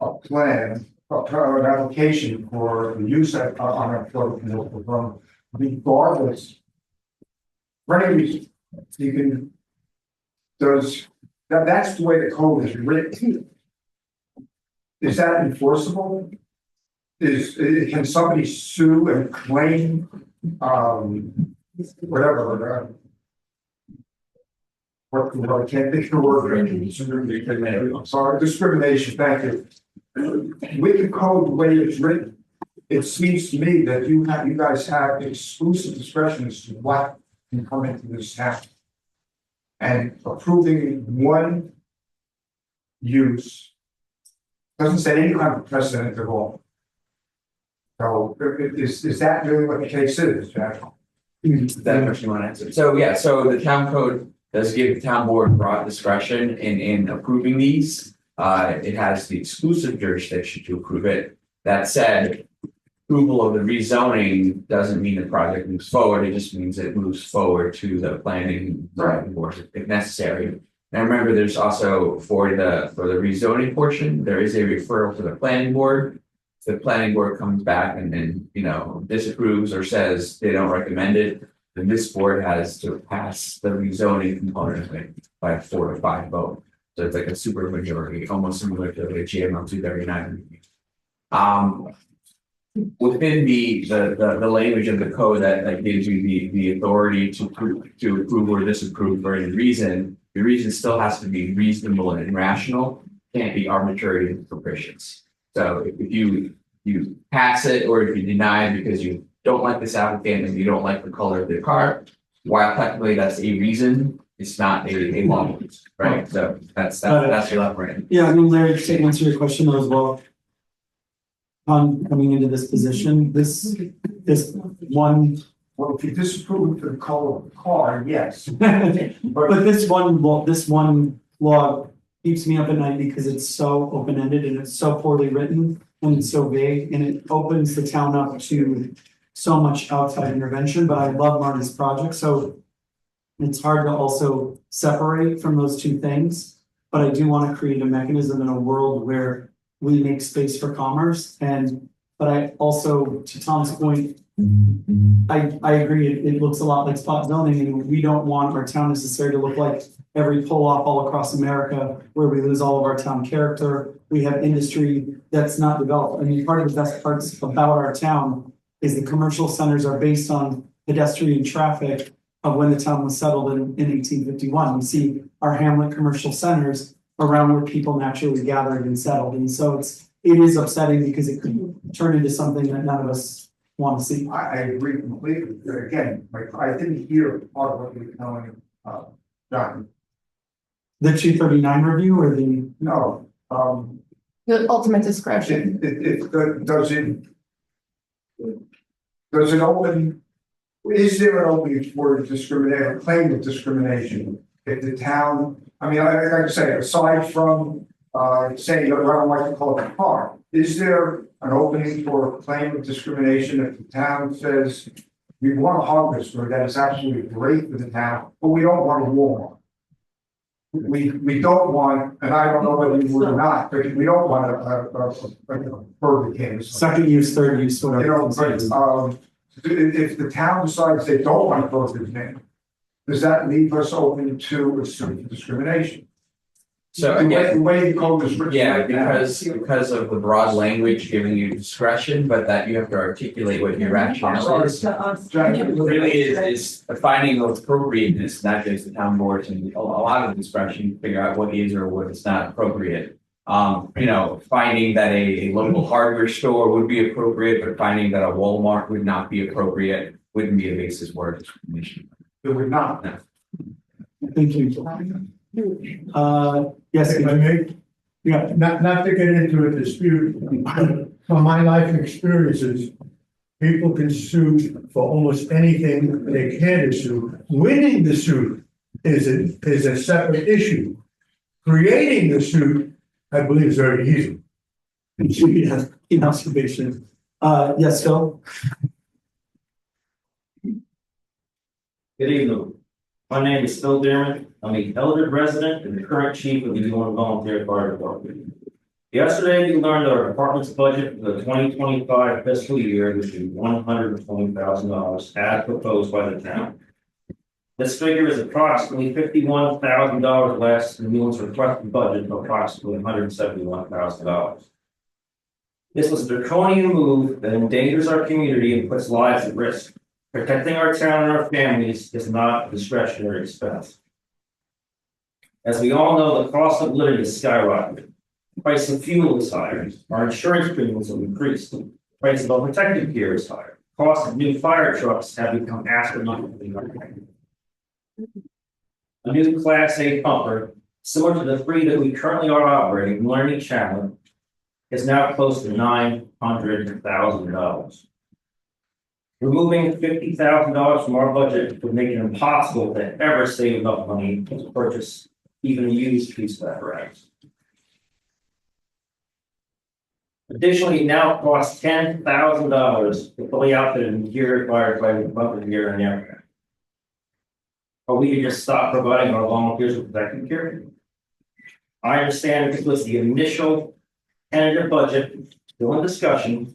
a plan, an application for the use of on a political zone, regardless. For any reason, you can. That's the way the code is written. Is that enforceable? Can somebody sue and claim, whatever, what I can't think of the word. I'm sorry, discrimination, thank you. With the code, the way it's written, it seems to me that you guys have exclusive discretion as to what can come into this town. And approving one use doesn't set any kind of precedent at all. So is that really what the case is, Jack? That question you want to answer. So yeah, so the town code does give the town board broad discretion in approving these. It has the exclusive jurisdiction to approve it. That said, approval of the rezoning doesn't mean the project moves forward. It just means it moves forward to the planning board if necessary. And remember, there's also for the rezoning portion, there is a referral to the planning board. If the planning board comes back and then, disapproves or says they don't recommend it, then this board has to pass the rezoning component of it by a 4 to 5 vote. So it's like a super majority, almost similar to the GML 239. Within the language of the code that gives you the authority to approve or disapprove for any reason, the reason still has to be reasonable and rational, can't be arbitrary and capricious. So if you pass it or if you deny it because you don't like this applicant and you don't like the color of their car, while technically that's a reason, it's not a law, right? So that's your left brain. Yeah, I mean, Larry, to answer your question as well. On coming into this position, this one. Well, if you disapprove of the color of the car, yes. But this one law keeps me up at night because it's so open-ended and it's so poorly written and it's so vague and it opens the town up to so much outside intervention. But I love Marty's project, so it's hard to also separate from those two things. But I do want to create a mechanism in a world where we make space for commerce. But I also, to Tom's point, I agree, it looks a lot like spot zoning, and we don't want our town necessarily to look like every pull-off all across America where we lose all of our town character. We have industry that's not developed. I mean, part of the best parts about our town is the commercial centers are based on pedestrian traffic of when the town was settled in 1851. We see our hamlet commercial centers around where people naturally gathered and settled. And so it is upsetting because it could turn into something that none of us want to see. I agree completely. Again, I didn't hear part of what you were telling, John. The 239 review or the? No, The ultimate discretion. Does it open, is there an opening for discrimination, claim of discrimination if the town, I mean, like I say, aside from saying, I don't like to call it a car, is there an opening for a claim of discrimination if the town says we want a hardware store that is absolutely great for the town, but we don't want a Walmart? We don't want, and I don't know whether you would or not, but we don't want a Burger King. Second use, third use, whatever. You know, but if the town decides they don't want a Burger King, does that leave us open to discrimination? So The again, way the code is written. yeah, right now. because of the broad language giving you discretion, but that you have to articulate what your rationale is. It really is a finding of appropriateness, not just the town boards and a lot of discretion, to figure out what is or what is not appropriate. Finding that a local hardware store would be appropriate, but finding that a Walmart would not be appropriate wouldn't be a basis for discrimination. It would not. Thank you. Yes, If I may, yeah, not to get into a dispute, but from my life experiences, people can sue for almost anything they can sue. Winning the suit is a separate issue. Creating the suit, I believe, is very easy. yeah, in observation. Yes, Phil? Good evening. My name is Phil Dearman. I'm a Eldred resident and the current chief of the Newland Volunteer Fire Department. Yesterday, we learned that our department's budget for the 2025 fiscal year was $120,000 as proposed by the town. This figure is approximately $51,000 less than Newland's requested budget of approximately $171,000. This was a draconian move that endangers our community and puts lives at risk. Protecting our town and our families is not a discretionary expense. As we all know, the cost of living is skyrocketing. The price of fuel is higher. Our insurance premiums have increased. The price of our protective gear is higher. The cost of new fire trucks have become astronomically higher. A new Class A pumper, similar to the 3 that we currently are operating, Learning Challenge, is now close to $900,000. Removing $50,000 from our budget would make it impossible to ever save enough money to purchase even a used piece of apparatus. Additionally, it now costs $10,000 to fully outfit and gear firefighting bumper gear and aircraft. Are we to just stop providing our volunteers with protective gear? I understand this was the initial tentative budget, still in discussion.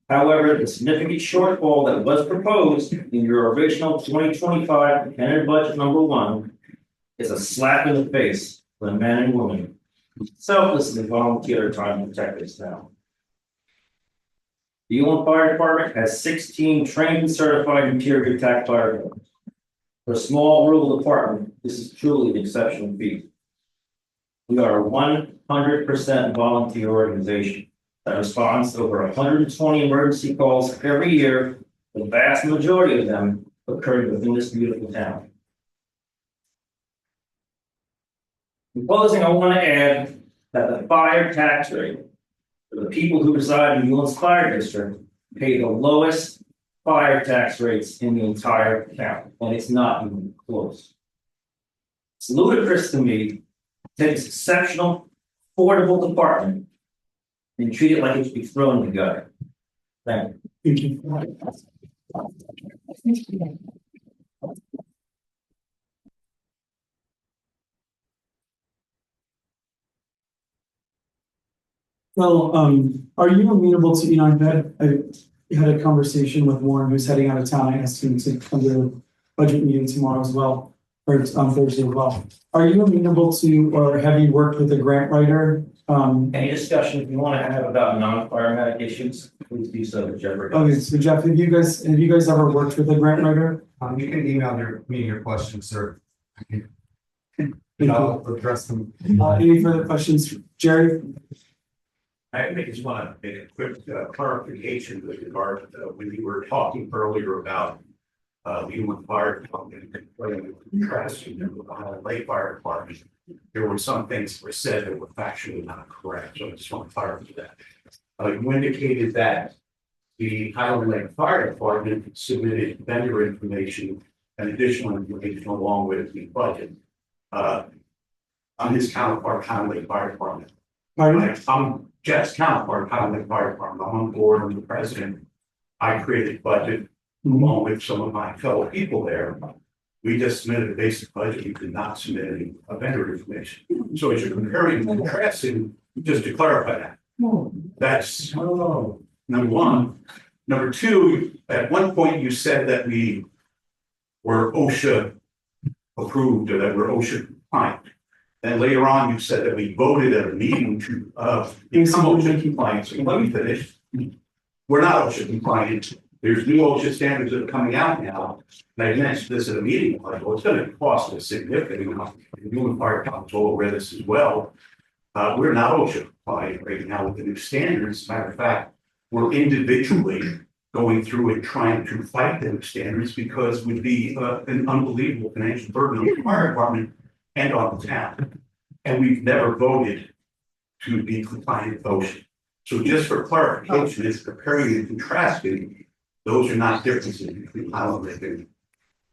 However, the significant shortfall that was proposed in your original 2025 tentative budget number 1 is a slap in the face for the men and women who selflessly volunteer time to protect us now. The Newland Fire Department has 16 trained and certified interior attack firefighters. For a small rural department, this is truly an exceptional feat. We are a 100% volunteer organization that responds to over 120 emergency calls every year, the vast majority of them occurring within this beautiful town. In closing, I want to add that the fire tax rate for the people who reside in Newland's Fire District pay the lowest fire tax rates in the entire county, and it's not even close. It's ludicrous to me to take this exceptional, affordable department and treat it like it should be thrown in the gutter. Thank you. Thank you. Well, are you amenable to, I had a conversation with Warren, who's heading out of town. I asked him to come to the budget meeting tomorrow as well, or on Thursday as well. Are you amenable to, or have you worked with a grant writer? Any discussion if you want to have about non-firemetic issues, please do so with Jeffrey. Okay, so Jeff, have you guys ever worked with a grant writer? You can email me your questions, sir. I'll address them. Any further questions, Jerry? I just want to make a quick clarification with regard to when you were talking earlier about the Newland Fire Department and contrasting them with the Lake Fire Department. There were some things that were said that were factually not correct, so I just want to clarify that. You indicated that the Highland Lake Fire Department submitted vendor information and additional information along with the budget on his counterpart, Highland Lake Fire Department. I'm Jeff's counterpart, Highland Lake Fire Department. I'm on board, I'm the president. I created budget along with some of my fellow people there. We just submitted a basic budget. We did not submit any vendor information. So as you're comparing and contrasting, just to clarify that, that's number one. Number two, at one point you said that we were OSHA approved or that we're OSHA compliant. And later on, you said that we voted at a meeting to, become OSHA compliant. So let me finish. We're not OSHA compliant. There's new OSHA standards that are coming out now. And I mentioned this at a meeting, like, well, it's gonna cost us significant amount. You and fire council read this as well. We're not OSHA compliant right now with the new standards. Matter of fact, we're individually going through and trying to fight the new standards because it would be an unbelievable financial burden on the fire department and on the town. And we've never voted to be compliant with OSHA. So just for clarification, it's comparing and contrasting. Those are not differences between Highland Lake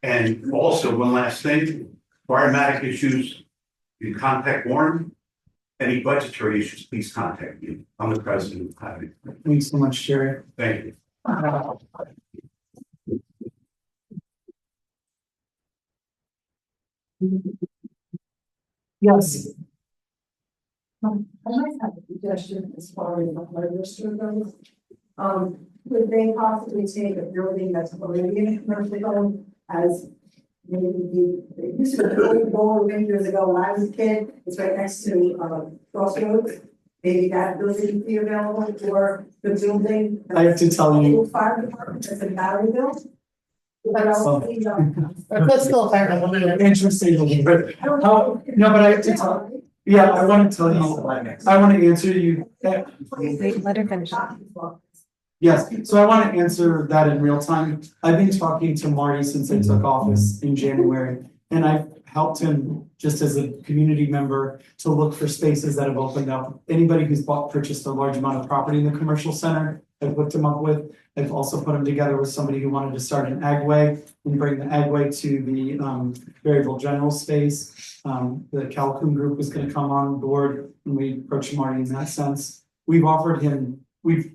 and also one last thing, firematic issues, you can contact Warren. Any budgetary issues, please contact me. I'm the president of Highland. Thanks so much, Jerry. Thank you. Yes. I might have a suggestion as far as my register goes. Could they possibly take a building that's already in a commercial zone as maybe it used to be the old ball many years ago when I was a kid, it's right next to Crossroads. Maybe that building be available or the building. I have to tell you. Fire department that's a battery build. Let's still fire. Interesting, but how, no, but I have to tell, yeah, I want to tell you, I want to answer you that. Wait, let her finish. Yes, so I want to answer that in real time. I've been talking to Marty since I took office in January, and I've helped him just as a community member to look for spaces that have opened up. Anybody who's purchased a large amount of property in the commercial center, I've hooked him up with. I've also put him together with somebody who wanted to start an agway and bring the agway to the Berryville General space. The Calhoun group was going to come on board and we approached Marty in that sense. We've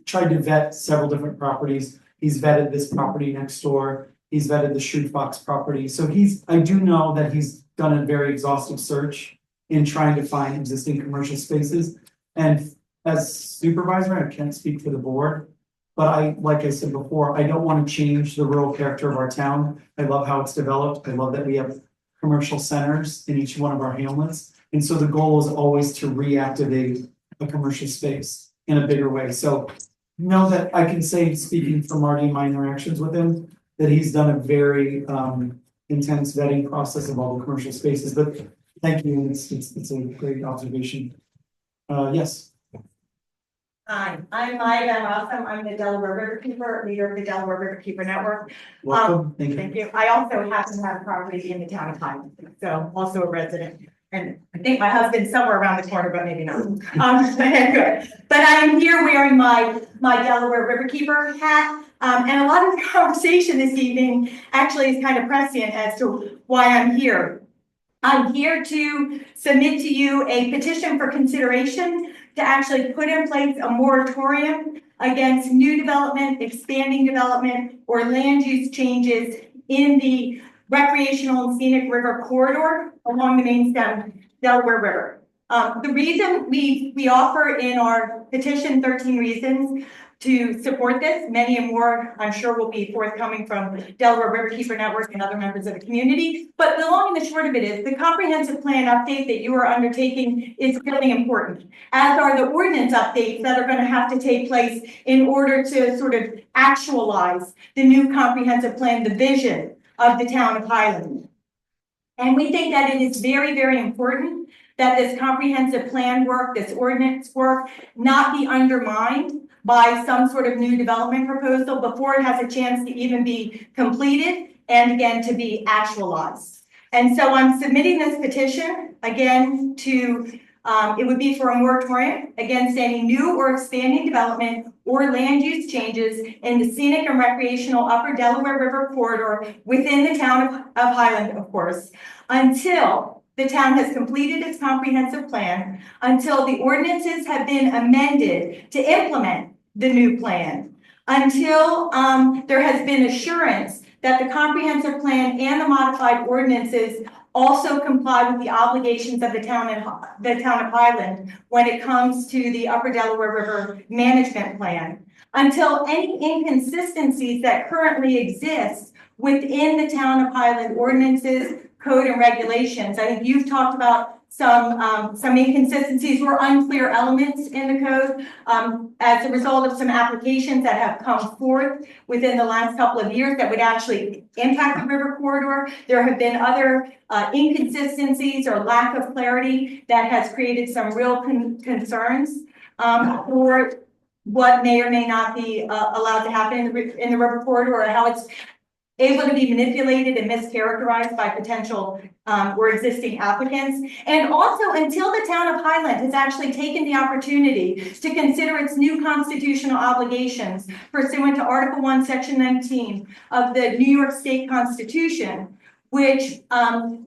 tried to vet several different properties. He's vetted this property next door. He's vetted the Shrewd Fox property. So I do know that he's done a very exhaustive search in trying to find existing commercial spaces. And as supervisor, I can't speak for the board, but like I said before, I don't want to change the rural character of our town. I love how it's developed. I love that we have commercial centers in each one of our hamlets. And so the goal is always to reactivate a commercial space in a bigger way. So know that I can say, speaking for Marty in my interactions with him, that he's done a very intense vetting process of all the commercial spaces, but thank you, and it's a great observation. Yes. Hi, I'm Maya Van Rossum. I'm the Delaware River Keeper, leader of the Delaware River Keeper Network. Welcome, thank you. Thank you. I also happen to have property in the town of Highland, so also a resident. And I think my husband's somewhere around the corner, but maybe not. Good. But I'm here wearing my Delaware River Keeper hat. And a lot of the conversation this evening actually is kind of prescient as to why I'm here. I'm here to submit to you a petition for consideration to actually put in place a moratorium against new development, expanding development, or land use changes in the recreational and scenic river corridor along the main stem Delaware River. The reason we offer in our petition 13 reasons to support this, many and more I'm sure will be forthcoming from Delaware River Keeper Network and other members of the community. But the long and the short of it is the comprehensive plan update that you are undertaking is really important, as are the ordinance updates that are going to have to take place in order to sort of actualize the new comprehensive plan, the vision of the town of Highland. And we think that it is very, very important that this comprehensive plan work, this ordinance work, not be undermined by some sort of new development proposal before it has a chance to even be completed and again to be actualized. And so I'm submitting this petition again to it would be for a moratorium against any new or expanding development or land use changes in the scenic and recreational upper Delaware River corridor within the town of Highland, of course, until the town has completed its comprehensive plan, until the ordinances have been amended to implement the new plan, until there has been assurance that the comprehensive plan and the modified ordinances also comply with the obligations of the town of Highland when it comes to the Upper Delaware River Management Plan, until any inconsistencies that currently exist within the town of Highland ordinances, code, and regulations. I think you've talked about some inconsistencies or unclear elements in the code. As a result of some applications that have come forth within the last couple of years that would actually impact the river corridor. There have been other inconsistencies or lack of clarity that has created some real concerns for what may or may not be allowed to happen in the river corridor, or how it's able to be manipulated and mischaracterized by potential or existing applicants. And also, until the town of Highland has actually taken the opportunity to consider its new constitutional obligations pursuant to Article 1, Section 19 of the New York State Constitution, which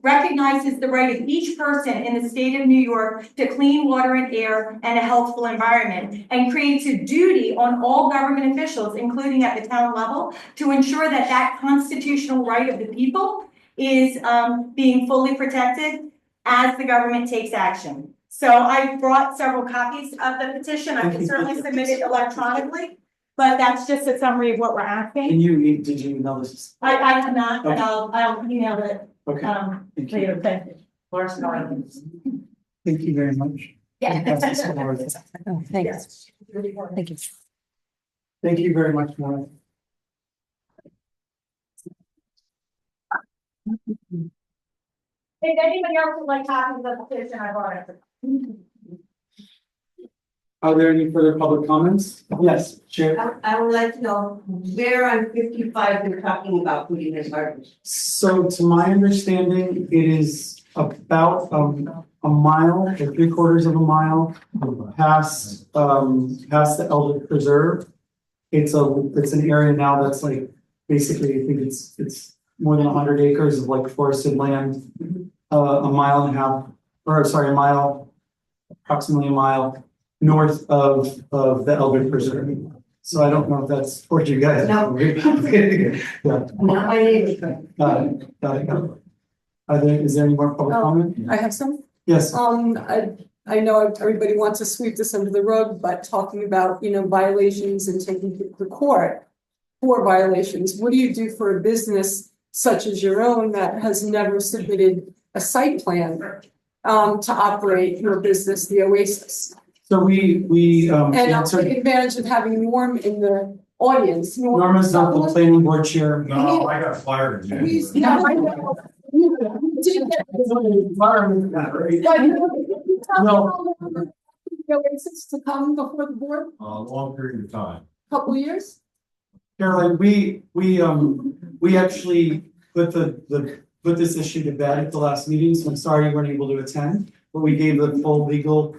recognizes the right of each person in the state of New York to clean water and air and a healthful environment, and creates a duty on all government officials, including at the town level, to ensure that that constitutional right of the people is being fully protected as the government takes action. So I brought several copies of the petition. I can certainly submit it electronically, but that's just a summary of what we're asking. And you, did you email this? I have not, but Okay. I'll email it, Okay, thank you. later, thank you. Thank you very much. Yeah. Oh, thanks. Thank you. Thank you very much, Maura. If anybody else would like copies of the petition, I brought it. Are there any further public comments? Yes, Chair. I would like to know where on 55 they're talking about putting this garbage. So to my understanding, it is about a mile or 3/4 of a mile past the Elder Preserve. It's an area now that's like, basically, I think it's more than 100 acres of like forested land. A mile and a half, or sorry, approximately a mile north of the Elder Preserve. So I don't know if that's for you guys. No. Yeah. Not my neighborhood. Got it. Is there any more public comment? I have some. Yes. I know everybody wants to sweep this under the rug, but talking about, violations and taking people to court for violations, what do you do for a business such as your own that has never submitted a site plan to operate your business, the Oasis? So we And I'll answered, take advantage of having Norm in the audience. Norma's not the planning board chair. No, I got fired. man. Please, yeah, I know. You didn't get- No. The Oasis to come before the board, A long period of time. couple years? Caroline, we actually put put this issue to bed at the last meeting, so I'm sorry you weren't able to attend. But we gave the full legal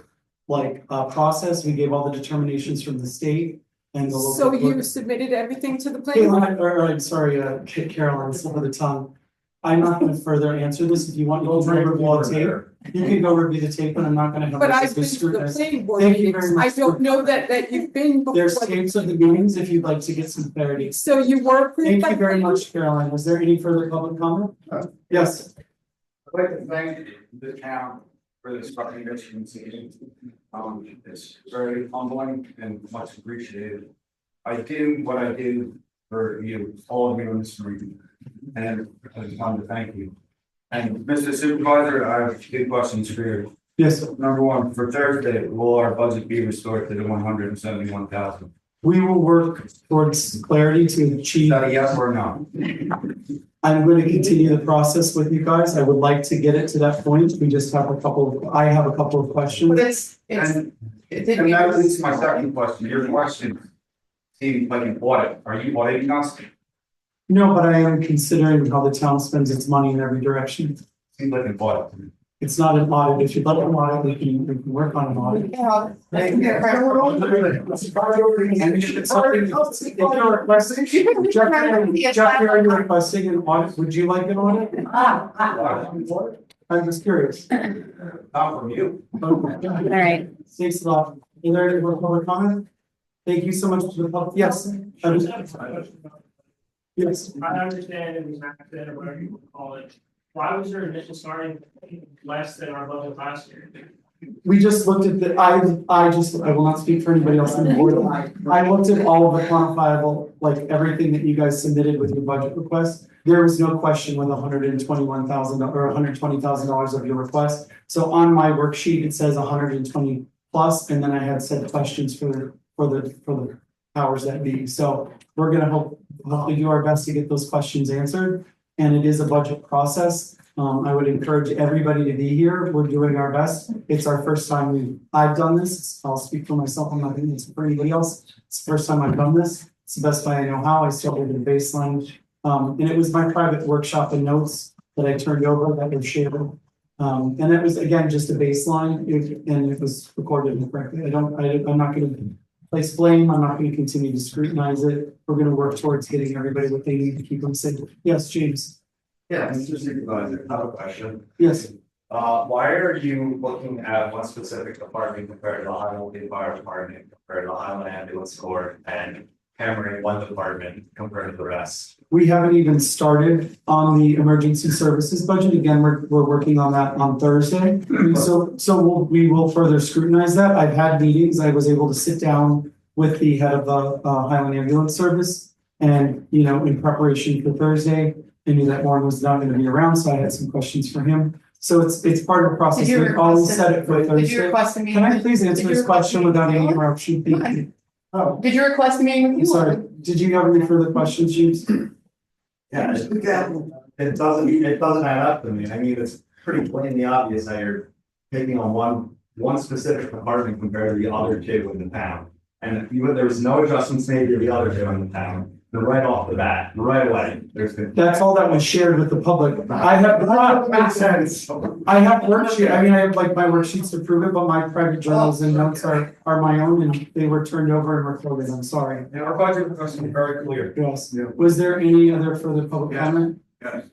process, we gave all the determinations from the state and the local. So you court. submitted everything to the planning Caroline, board? or I'm sorry, Caroline, slip of the tongue. I'm not gonna further answer this. If you want, you can go review the tape. You can go review the tape, but I'm not gonna have. But this I've been to the scrutinized. planning board Thank you meetings. very I much don't for- know that you've been before. There's tapes of the meetings if you'd like to get some clarity. So you were approved Thank by. you very much, Caroline. Was there any further public comment? Yes. I'd like to thank the town for this recognition season. It's very humbling and much appreciated. I did what I did for you, all of you in this room, and I just wanted to thank you. And Mr. Supervisor, I have two questions for you. Yes. Number one, for Thursday, will our budget be restored to the 171,000? We will work towards clarity to achieve. Is that a yes or no? I'm going to continue the process with you guys. I would like to get it to that point. We just have I have a couple of questions. But it's. And that leads to my second question. Your question seems like an audit. Are you auditing us? No, but I am considering how the town spends its money in every direction. Seems like an audit. It's not an audit. If you'd like an audit, we can work on an audit. And if it's something, if you're requesting, Jeffrey, are you requesting an audit? Would you like an audit? I'm just curious. Not from you. All right. Thanks a lot. Is there any more public comment? Thank you so much to the public. Yes. Yes. I understand it was an accident or whatever you would call it. Why was your initial starting less than our budget last year? We just looked at I will not speak for anybody else on the board. I looked at all of the quantifiable, like everything that you guys submitted with your budget request. there was no question with $121,000 or $120,000 of your request. So on my worksheet, it says 120 plus, and then I had said questions for the powers that be. So we're gonna hopefully do our best to get those questions answered. And it is a budget process. I would encourage everybody to be here. We're doing our best. It's our first time I've done this. I'll speak for myself. I'm not doing this for anybody else. It's the first time I've done this. It's the best way I know how. I started in baseline. And it was my private workshop and notes that I turned over that were shared. And it was, again, just a baseline, and it was recorded incorrectly. I'm not gonna place blame. I'm not gonna continue to scrutinize it. We're gonna work towards getting everybody what they need to keep them safe. Yes, James. Yeah, Mr. Supervisor, I have a question. Yes. Why are you looking at one specific department compared to the Highland Fire Department, compared to the Highland Ambulance Corps, and hammering one department compared to the rest? We haven't even started on the emergency services budget. Again, we're working on that on Thursday. We will further scrutinize that. I've had meetings. I was able to sit down with the head of the Highland Ambulance Service, and in preparation for Thursday, I knew that Warren was not going to be around, so I had some questions for him. So it's part of the process. We always set it for Thursday. Did you request a meeting? Can I please answer this question without any interruption? Thank you. Oh, Did you request a meeting with you? sorry. Did you have any further questions, James? Yeah, it doesn't add up to me. I mean, it's pretty plainly obvious that you're taking on one specific department compared to the other two in the town. And there was no adjustments made to the other two in the town. Right off the bat, right away. That's all that was shared with the public. I have worksheet, I have like my worksheets to prove it, but my private journals and notes are my own, and they were turned over and recorded. I'm sorry. And our budget was very clear. Yes. Was there any other further public comment? Yes.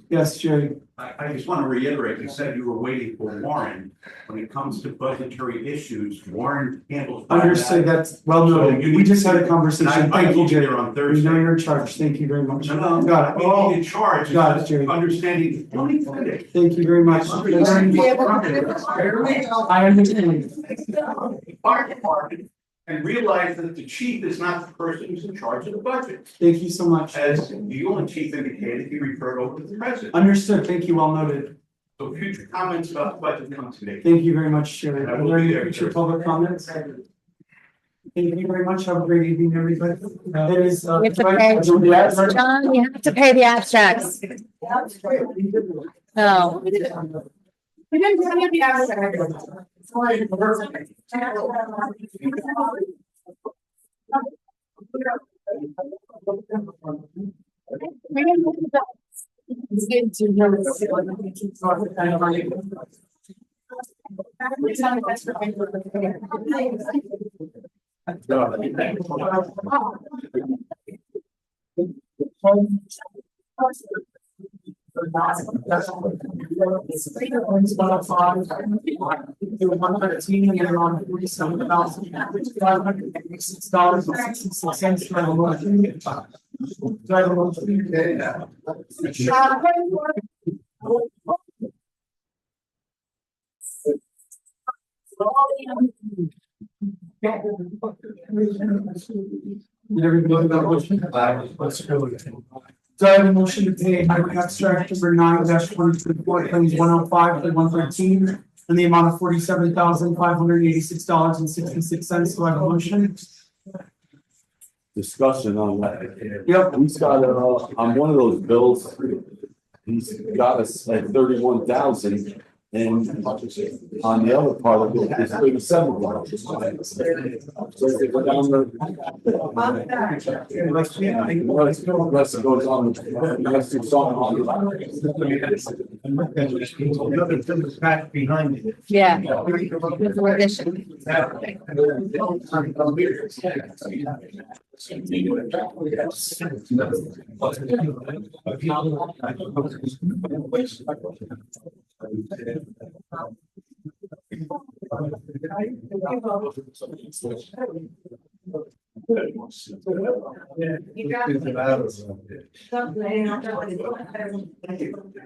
Yes, Jerry. I just want to reiterate, you said you were waiting for Warren. When it comes to budgetary issues, Warren handles. Understood, that's well So noted. you We just had a need- conversation. I Thank you, will be Jerry. there on We Thursday. know you're in charge. Thank you very much. No, Got it. being in charge. Got it, Jerry. Understanding. Let me finish. Thank you very much. I understand. Fire department, and realize that the chief is not the person who's in charge of the budget. Thank you so much. As you and chief indicated, he referred over to the president. Understood. Thank you. Well noted. So future comments about the budget come to me. Thank you very much, Jerry. I Are will there be any there, future sir. public comments? Thank you very much. Have a great evening, everybody. There is. You have to pay, John, you have to pay the abstracts. No. We didn't do any of the abstracts. We didn't do the- It's good to know it's- So I have a motion to pay abstract number 9-2024 claims 105 to 113 in the amount of $47,586.66. Do I have a motion? Discussion on that. Yep. He's got, on one of those bills, he's got us at 31,000. And on the other part of it, it's 37,000. So if they go down the. Rest goes on, the rest is on. Another thing back behind it. Yeah. With the addition.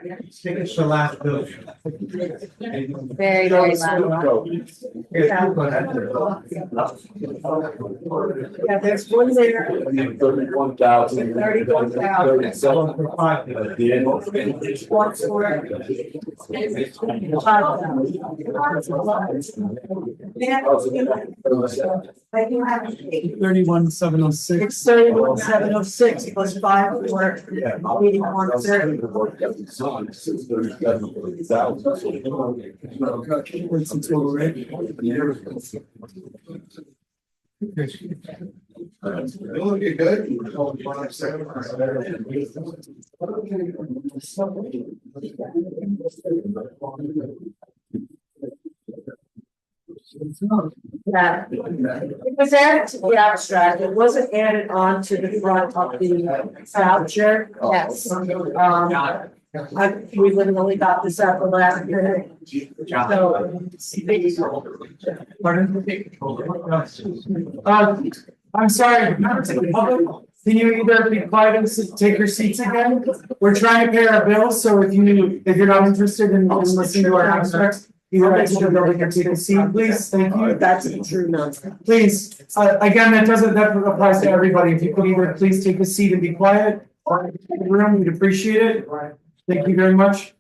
It's the last bill. Very, very loud. Yeah, there's one there. 31,000. 31,000. At the end. What's for it? I do have 31,706. It's 31,706 plus 5 for 8130. What's the total rate? Okay, good. Yeah. It was added to the abstract, it wasn't added on to the front of the voucher. Yes. We literally got this at the last minute. Pardon? I'm sorry, members of the public, can you either be quiet and take your seats again? We're trying to pay our bills, so if you're not interested in listening to our abstracts, either exit the building or take a seat, please, thank you. That's a true nonsense. Please, again, that applies to everybody, if you could either please take a seat and be quiet, or in the room, we'd appreciate it. Thank you very much.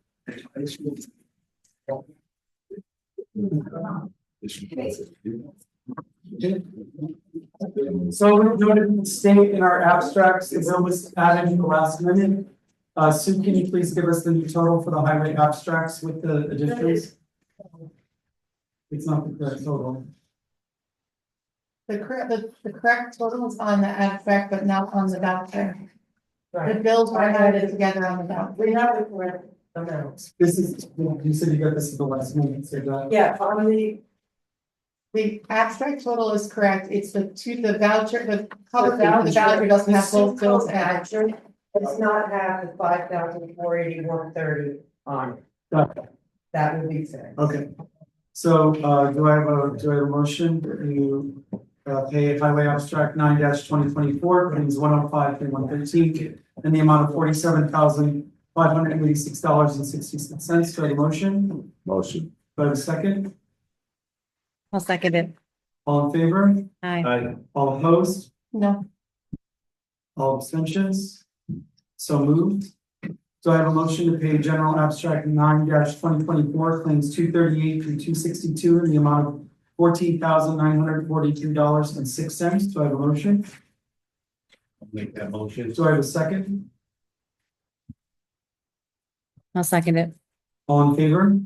So we noted the state in our abstracts, the bill was added in the last minute. Sue, can you please give us the new total for the highway abstracts with the additions? It's not the correct total. The correct total is on the abstract, but not on the voucher. The bills were added together on the voucher. We have the correct amounts. This is, you said you got this at the last minute, so that. Yeah, on the abstract total is correct, it's the voucher, the cover voucher, the voucher doesn't have both bills added. It's not have the 5,481.30 on it. Okay. That would be fair. Okay. So, do I have a motion to pay highway abstract 9-2024, claims 105,113, in the amount of $47,586.66. Do I have a motion? Motion. Do I have a second? I'll second it. All in favor? Aye. All opposed? No. All abstentions? So moved. So I have a motion to pay general abstract 9-2024, claims 238 through 262 in the amount of $14,942.06. Do I have a motion? I'll make that motion. Do I have a second? I'll second it. All in favor?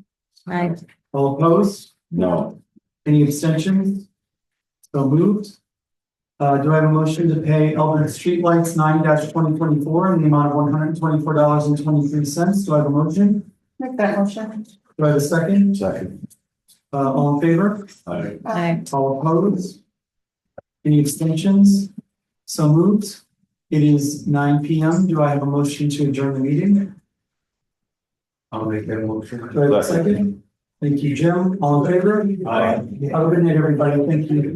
Aye. All opposed? No. Any abstentions? So moved. Do I have a motion to pay Elbert Streetlights 9-2024 in the amount of $124.23? Do I have a motion? Make that motion. Do I have a second? Second. All in favor? Aye. Aye. All opposed? Any abstentions? So moved. It is 9 p.m. Do I have a motion to adjourn the meeting? I'll make that motion. Do I have a second? Thank you, Jim. All in favor? Aye. Have a good night, everybody. Thank you.